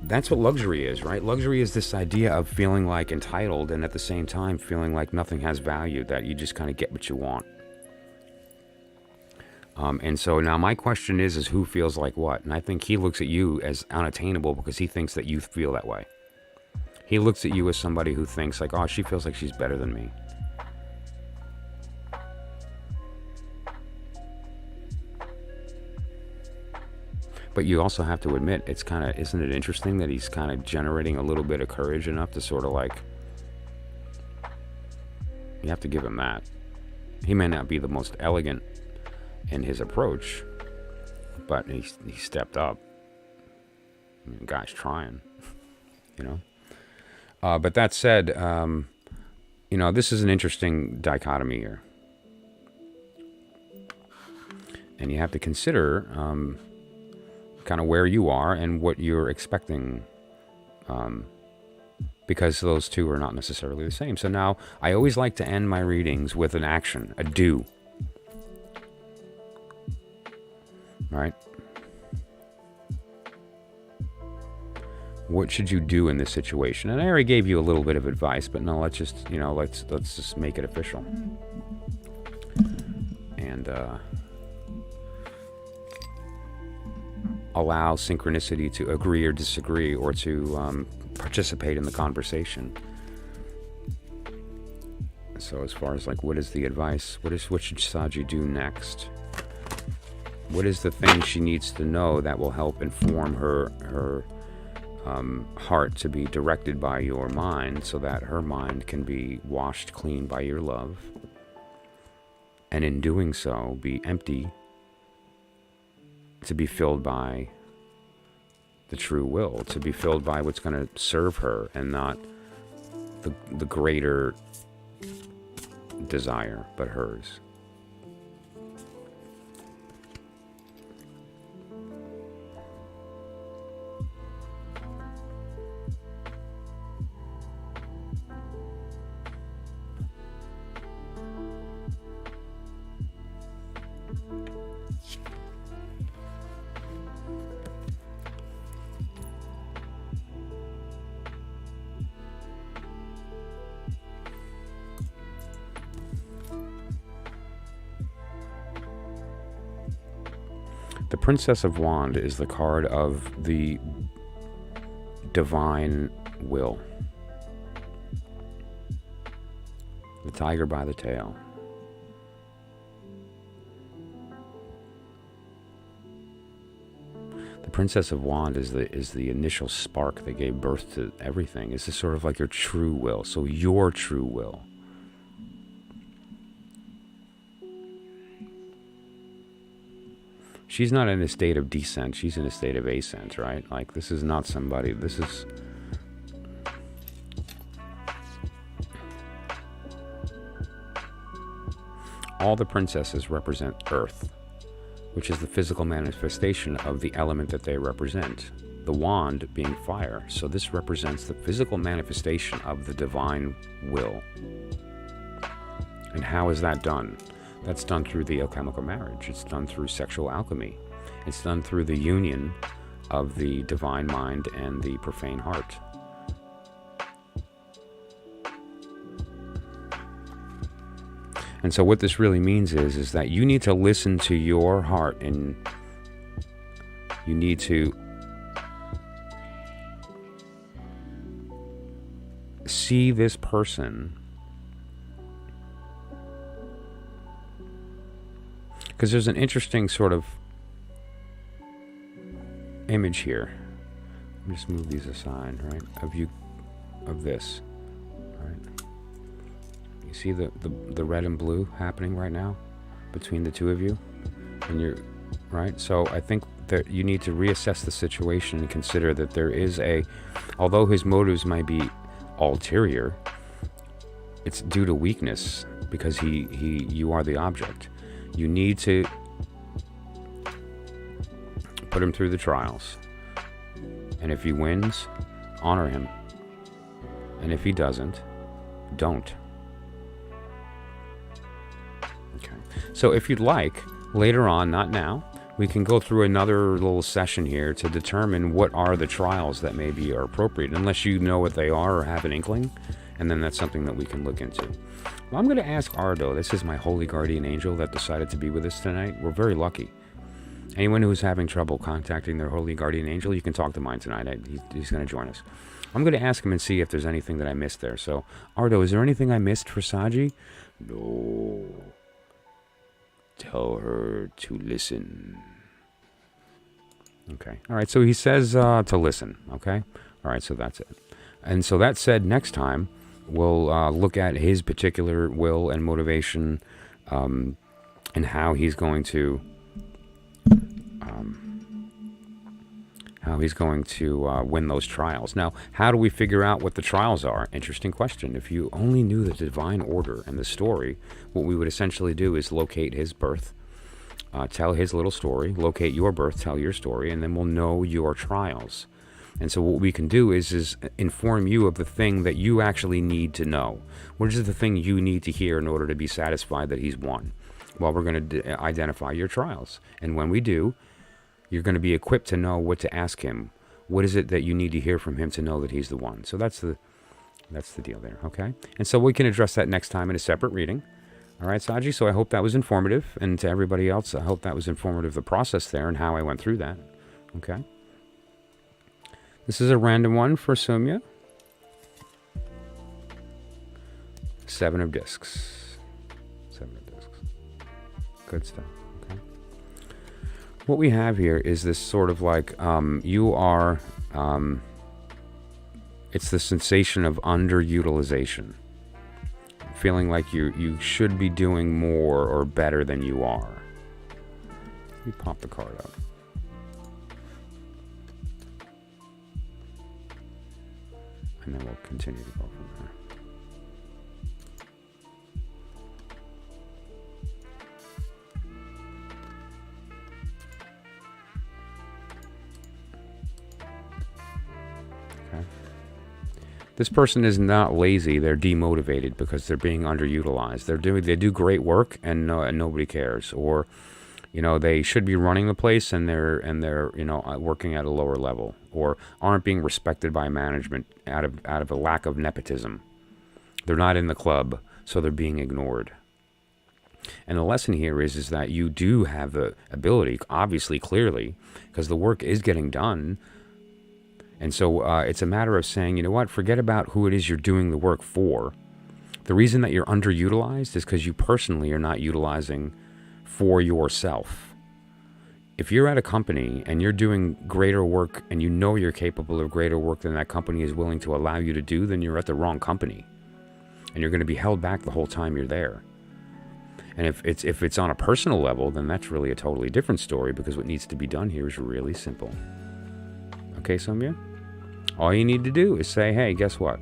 that's what luxury is, right? Luxury is this idea of feeling like entitled and at the same time feeling like nothing has value, that you just kind of get what you want. And so now my question is who feels like what? And I think he looks at you as unattainable because he thinks that you feel that way. He looks at you as somebody who thinks like, oh, she feels like she's better than me. But you also have to admit, it's kind of, isn't it interesting that he's kind of generating a little bit of courage enough to sort of like, you have to give him that. He may not be the most elegant in his approach, but he stepped up. I mean, the guy's trying, But that said, this is an interesting dichotomy here. And you have to consider kind of where you are and what you're expecting, because those two are not necessarily the same. So now, I always like to end my readings with an action, a do. Right? What should you do in this situation? And I already gave you a little bit of advice, but no, let's just, let's just make it official. And allow synchronicity to agree or disagree, or to participate in the conversation. So as far as like, what is the advice? What should Saji do next? What is the thing she needs to know that will help inform her heart to be directed by your mind, so that her mind can be washed clean by your love, and in doing so be empty, to be filled by the true will, to be filled by what's going to serve her, and not the greater desire, but hers. The Princess of Wand is the card of the divine will. The tiger by the tail. The Princess of Wand is the initial spark that gave birth to everything. It's just sort of like your true will. So your true will. She's not in a state of descent, she's in a state of ascent, right? Like, this is not somebody, this is... All the princesses represent earth, which is the physical manifestation of the element that they represent. The wand being fire. So this represents the physical manifestation of the divine will. And how is that done? That's done through the alchemical marriage. It's done through sexual alchemy. It's done through the union of the divine mind and the profane heart. And so what this really means is that you need to listen to your heart, and you need to see this person. Because there's an interesting sort of image here. Let me just move these aside, right? Of this, right? You see the red and blue happening right now between the two of you, and you're right. So I think that you need to reassess the situation and consider that there is although his motives might be ulterior, it's due to weakness, because you are the object. You need to put him through the trials. And if he wins, honor him. And if he doesn't, don't. Okay. So if you'd like, later on, not now, we can go through another little session here to determine what are the trials that maybe are appropriate, unless you know what they are or have an inkling. And then that's something that we can look into. Well, I'm going to ask Ardo. This is my holy guardian angel that decided to be with us tonight. We're very lucky. Anyone who's having trouble contacting their holy guardian angel, you can talk to mine tonight. He's going to join us. I'm going to ask him and see if there's anything that I missed there. So, Ardo, is there anything I missed for Saji? No. Tell her to listen. Okay. All right. So he says to listen. Okay. All right. So that's it. And so that said, next time we'll look at his particular will and motivation, and how he's going to win those trials. Now, how do we figure out what the trials are? Interesting question. If you only knew the divine order and the story, what we would essentially do is locate his birth, tell his little story, locate your birth, tell your story, and then we'll know your trials. And so what we can do is inform you of the thing that you actually need to know. What is the thing you need to hear in order to be satisfied that he's won? Well, we're going to identify your trials. And when we do, you're going to be equipped to know what to ask him, What is it that you need to hear from him to know that he's the one? So that's the deal there, okay? And so we can address that next time in a separate reading. All right, Saji, so I hope that was informative. And to everybody else, I hope that was informative, the process there and how I went through that. Okay. This is a random one for Sumya. 7 of discs. 7 of discs. Good stuff. Okay. What we have here is this sort of like you are... it's the sensation of underutilization. Feeling like you should be doing more or better than you are. Let me pop the card up. And then we'll continue to go from there. Okay. This person is not lazy. They're demotivated because they're being underutilized. They do great work and nobody cares. Or, they should be running the place and they're working at a lower level, or aren't being respected by management out of a lack of nepotism. They're not in the club, so they're being ignored. And the lesson here is that you do have the ability, obviously, clearly, because the work is getting done. And so it's a matter of saying, you know what, forget about who it is you're doing the work for. The reason that you're underutilized is because you personally are not utilizing for yourself. If you're at a company and you're doing greater work and you know you're capable of greater work than that company is willing to allow you to do, then you're at the wrong company. And you're going to be held back the whole time you're there. And if it's on a personal level, then that's really a totally different story, because what needs to be done here is really simple. Okay, Somya? All you need to do is say, hey, guess what?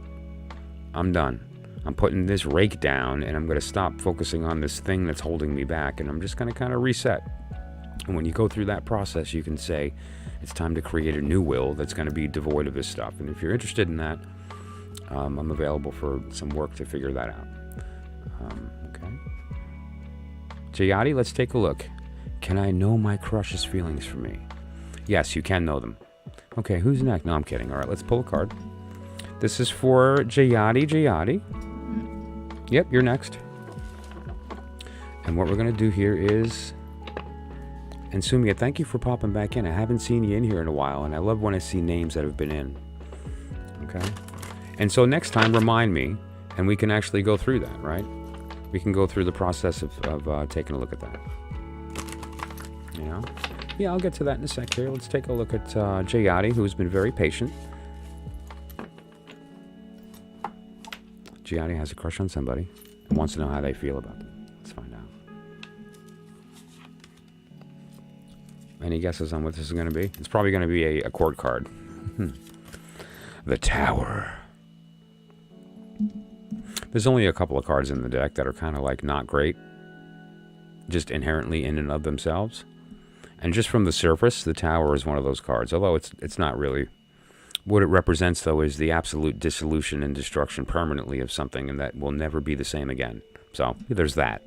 I'm done. I'm putting this rake down, and I'm going to stop focusing on this thing that's holding me back, and I'm just going to kind of reset. And when you go through that process, you can say, it's time to create a new will that's going to be devoid of this stuff. And if you're interested in that, I'm available for some work to figure that out. Okay. Jayati, let's take a look. Can I know my crush's feelings for me? Yes, you can know them. Okay, who's next? No, I'm kidding. All right, let's pull a card. This is for Jayati. Jayati. Yep, you're next. And what we're going to do here is... And Sumya, thank you for popping back in. I haven't seen you in here in a while, and I love when I see names that have been in. Okay? And so next time, remind me, and we can actually go through that, right? We can go through the process of taking a look at that. You know? Yeah, I'll get to that in a sec here. Let's take a look at Jayati, who's been very patient. Jayati has a crush on somebody and wants to know how they feel about them. Let's find out. Any guesses on what this is going to be? It's probably going to be a court card. The Tower. There's only a couple of cards in the deck that are kind of like not great, just inherently in and of themselves. And just from the surface, the Tower is one of those cards, although it's not really. What it represents, though, is the absolute dissolution and destruction permanently of something, and that will never be the same again. So, there's that.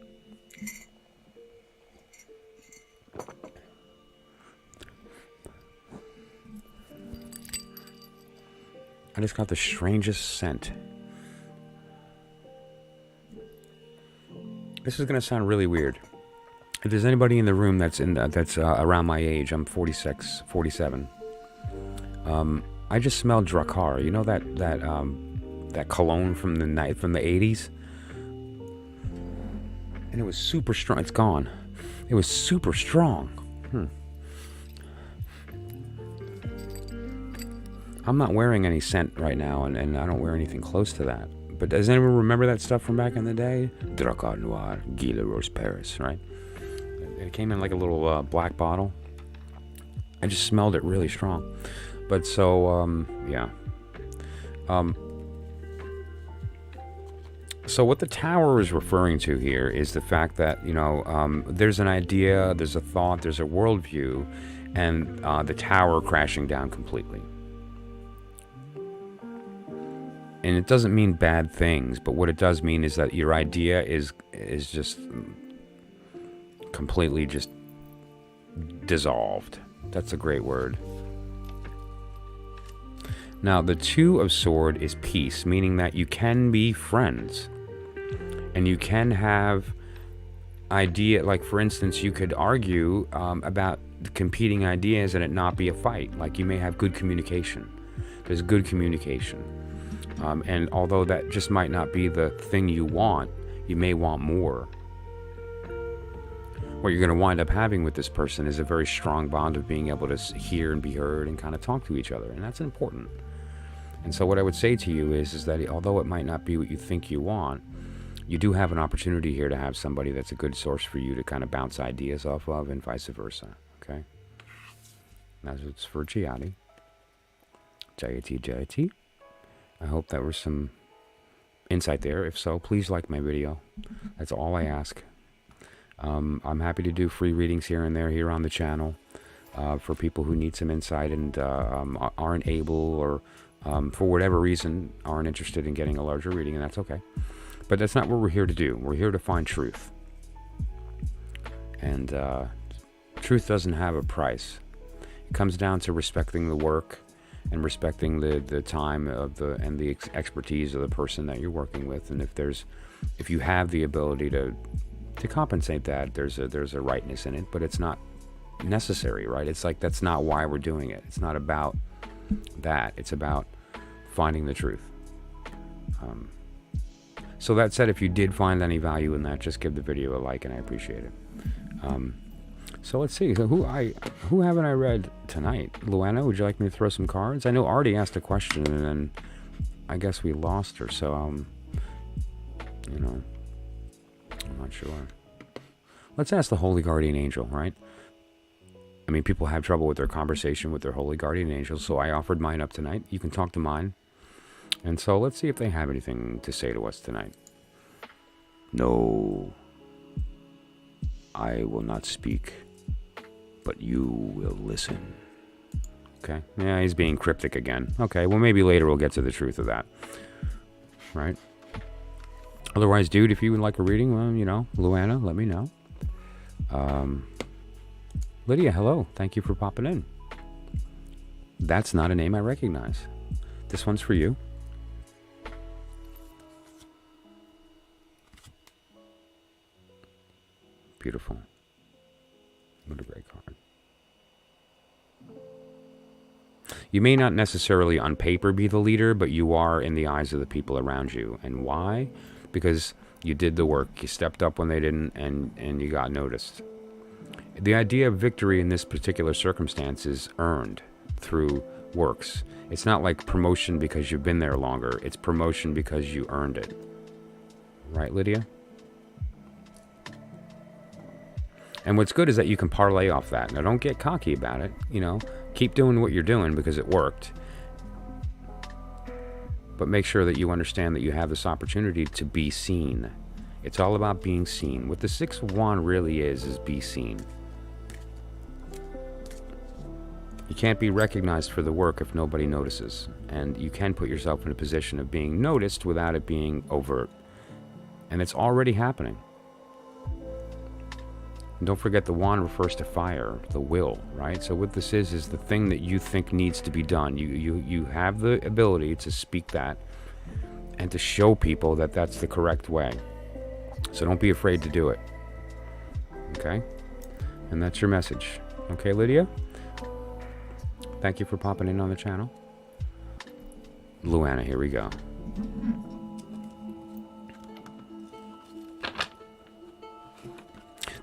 I just got the strangest scent. This is going to sound really weird. If there's anybody in the room that's around my age, I'm 46, 47. I just smelled Drakkar. You know that cologne from the 80s? And it was super strong. It's gone. It was super strong. I'm not wearing any scent right now, and I don't wear anything close to that. But does anyone remember that stuff from back in the day? Drakkar Noir, Guy Le Rose Paris, right? It came in like a little black bottle. I just smelled it really strong. But so, yeah. So what the Tower is referring to here is the fact that, there's an idea, there's a thought, there's a worldview, and the Tower crashing down completely. And it doesn't mean bad things, but what it does mean is that your idea is just completely just dissolved. That's a great word. Now, the Two of Swords is peace, meaning that you can be friends. And you can have like, for instance, you could argue about competing ideas and it not be a fight. Like, you may have good communication. There's good communication. And although that just might not be the thing you want, you may want more. What you're going to wind up having with this person is a very strong bond of being able to hear and be heard and kind of talk to each other. And that's important. And so what I would say to you is that although it might not be what you think you want, you do have an opportunity here to have somebody that's a good source for you to kind of bounce ideas off of, and vice versa. Okay? That's what's for Giatti. J-A-T. I hope that was some insight there. If so, please like my video. That's all I ask. I'm happy to do free readings here and there here on the channel for people who need some insight and aren't able, or for whatever reason aren't interested in getting a larger reading, and that's okay. But that's not what we're here to do. We're here to find truth. And truth doesn't have a price. It comes down to respecting the work and respecting the time of and the expertise of the person that you're working with. And if you have the ability to compensate that, there's a rightness in it, but it's not necessary, right? It's like, that's not why we're doing it. It's not about that. It's about finding the truth. So that said, if you did find any value in that, just give the video a like, and I appreciate it. So let's see. So who haven't I read tonight? Luana, would you like me to throw some cards? I know Artie asked a question, and then I guess we lost her. So I'm not sure. Let's ask the Holy Guardian Angel, right? I mean, people have trouble with their conversation with their Holy Guardian Angel, so I offered mine up tonight. You can talk to mine. And so let's see if they have anything to say to us tonight. No, I will not speak, but you will listen. Okay. Yeah, he's being cryptic again. Okay, well, maybe later we'll get to the truth of that. Right? Otherwise, dude, if you would like a reading, well, Luana, let me know. Lydia, hello. Thank you for popping in. That's not a name I recognize. This one's for you. Beautiful. What a great card. You may not necessarily on paper be the leader, but you are in the eyes of the people around you. And why? Because you did the work. You stepped up when they didn't, and you got noticed. The idea of victory in this particular circumstance is earned through works. It's not like promotion because you've been there longer. It's promotion because you earned it. Right, Lydia? And what's good is that you can parlay off that. Now, don't get cocky about it. Keep doing what you're doing because it worked. But make sure that you understand that you have this opportunity to be seen. It's all about being seen. What the Six of Wands really is be seen. You can't be recognized for the work if nobody notices. And you can put yourself in a position of being noticed without it being overt. And it's already happening. And don't forget, the wand refers to fire, the will, right? So what this is the thing that you think needs to be done. You have the ability to speak that and to show people that that's the correct way. So don't be afraid to do it. Okay? And that's your message. Okay, Lydia? Thank you for popping in on the channel. Luana, here we go.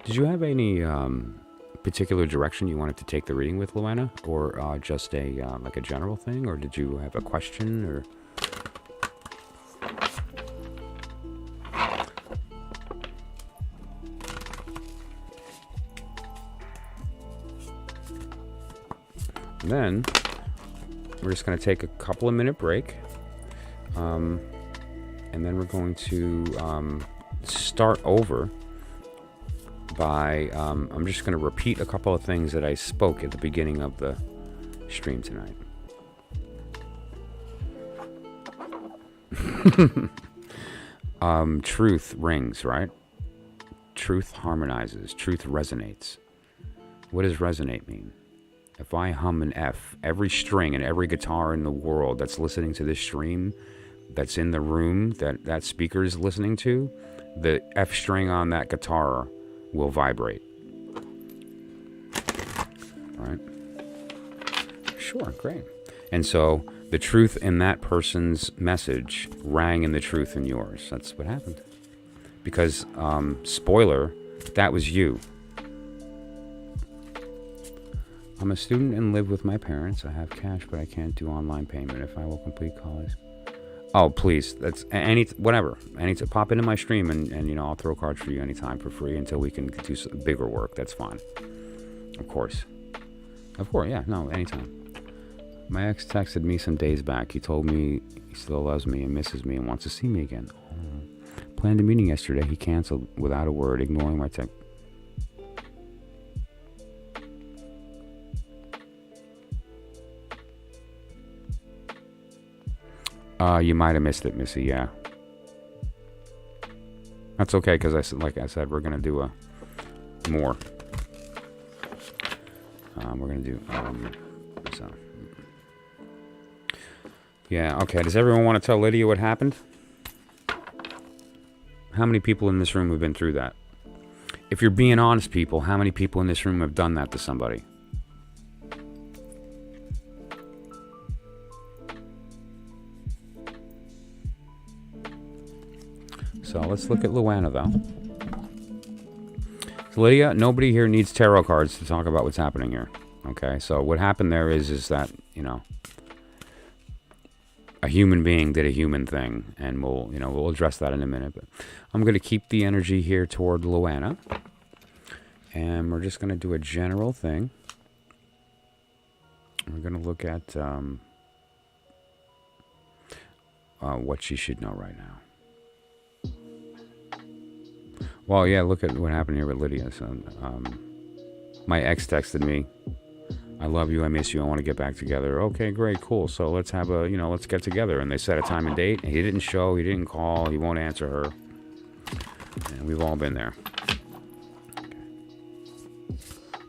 Did you have any particular direction you wanted to take the reading with, Luana? Or just like a general thing? Or did you have a question? Or and then we're just going to take a couple of minute break. And then we're going to start over by, I'm just going to repeat a couple of things that I spoke at the beginning of the stream tonight. Truth rings, right? Truth harmonizes. Truth resonates. What does resonate mean? if I hum an F, every string and every guitar in the world that's listening to this stream, that's in the room that speaker is listening to, the F string on that guitar will vibrate. All right? Sure, great. And so the truth in that person's message rang in the truth in yours. That's what happened. Because, spoiler, that was you. I'm a student and live with my parents. I have cash, but I can't do online payment. If I will complete college. Oh, please. That's whatever. Pop into my stream and you know, I'll throw cards for you anytime for free until we can do some bigger work. That's fine. Of course. Yeah. No, anytime. My ex texted me some days back. He told me he still loves me and misses me and wants to see me again. Planned a meeting yesterday. He canceled without a word, ignoring my text. You might have missed it, Missy. Yeah, that's okay because like I said, we're gonna do more. We're gonna do so. Yeah. Okay. Does everyone want to tell Lydia what happened? How many people in this room have been through that? If you're being honest, people, how many people in this room have done that to somebody? So let's look at Luana, though. So Lydia, nobody here needs tarot cards to talk about what's happening here. Okay, so what happened there is that, you know, a human being did a human thing, and we'll address that in a minute. But I'm going to keep the energy here toward Luana, and we're just going to do a general thing. We're going to look at what she should know right now. Well, yeah, look at what happened here with Lydia. So, my ex texted me, I love you, I miss you, I want to get back together. Okay, great, cool. So let's have let's get together. And they set a time and date. He didn't show, he didn't call, he won't answer her. And we've all been there. Okay.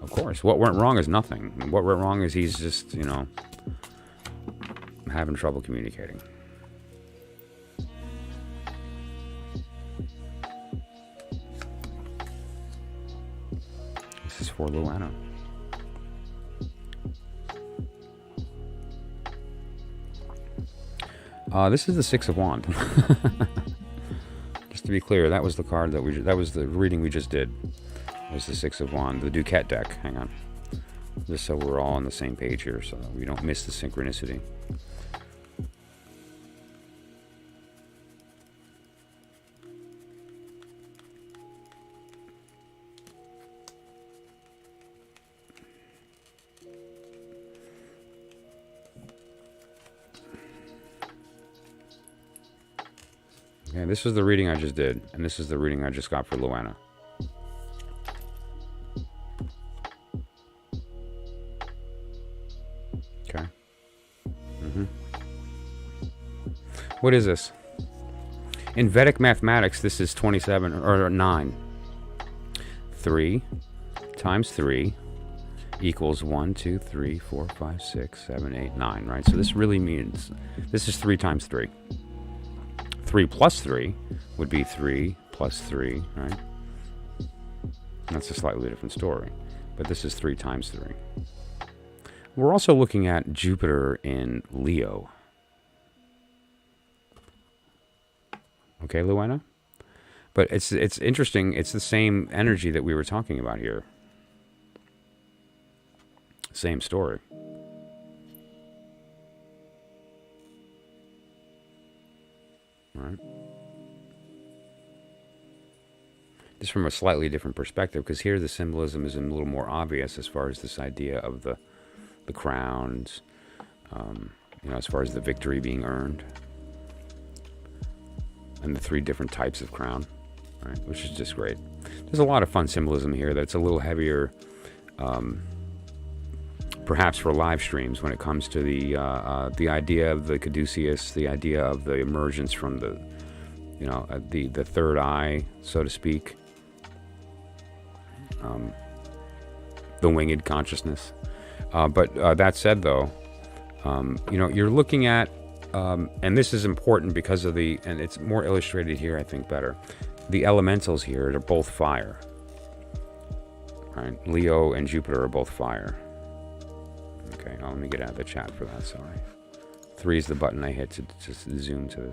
Of course, what went wrong is nothing. What went wrong is he's just, having trouble communicating. This is for Luana. This is the Six of Wands. Just to be clear, that was the card that was the reading we just did. Was the Six of Wands, the DuQuette deck. Hang on. Just so we're all on the same page here, so that we don't miss the synchronicity. Okay, this is the reading I just did, and this is the reading I just got for Luana. Okay. What is this? In Vedic mathematics, this is 27 or 9. 3 times 3 equals 1, 2, 3, 4, 5, 6, 7, 8, 9, right? So this really means this is 3 times 3. 3 plus 3 would be 3 plus 3, right? That's a slightly different story. But this is 3 times 3. We're also looking at Jupiter in Leo. Okay, Luana? But it's interesting. It's the same energy that we were talking about here. Same story. Right. Just from a slightly different perspective, because here the symbolism is a little more obvious as far as this idea of the crowns, as far as the victory being earned, and the 3 different types of crown, right? Which is just great. There's a lot of fun symbolism here that's a little heavier, perhaps for live streams when it comes to the idea of the caduceus, the idea of the emergence from the third eye, so to speak, the winged consciousness. But that said, though, you know, you're looking at, and this is important because of and it's more illustrated here, I think, better. The elementals here are both fire. Right? Leo and Jupiter are both fire. Okay, now let me get out of the chat for that, sorry. 3 is the button I hit to zoom to this.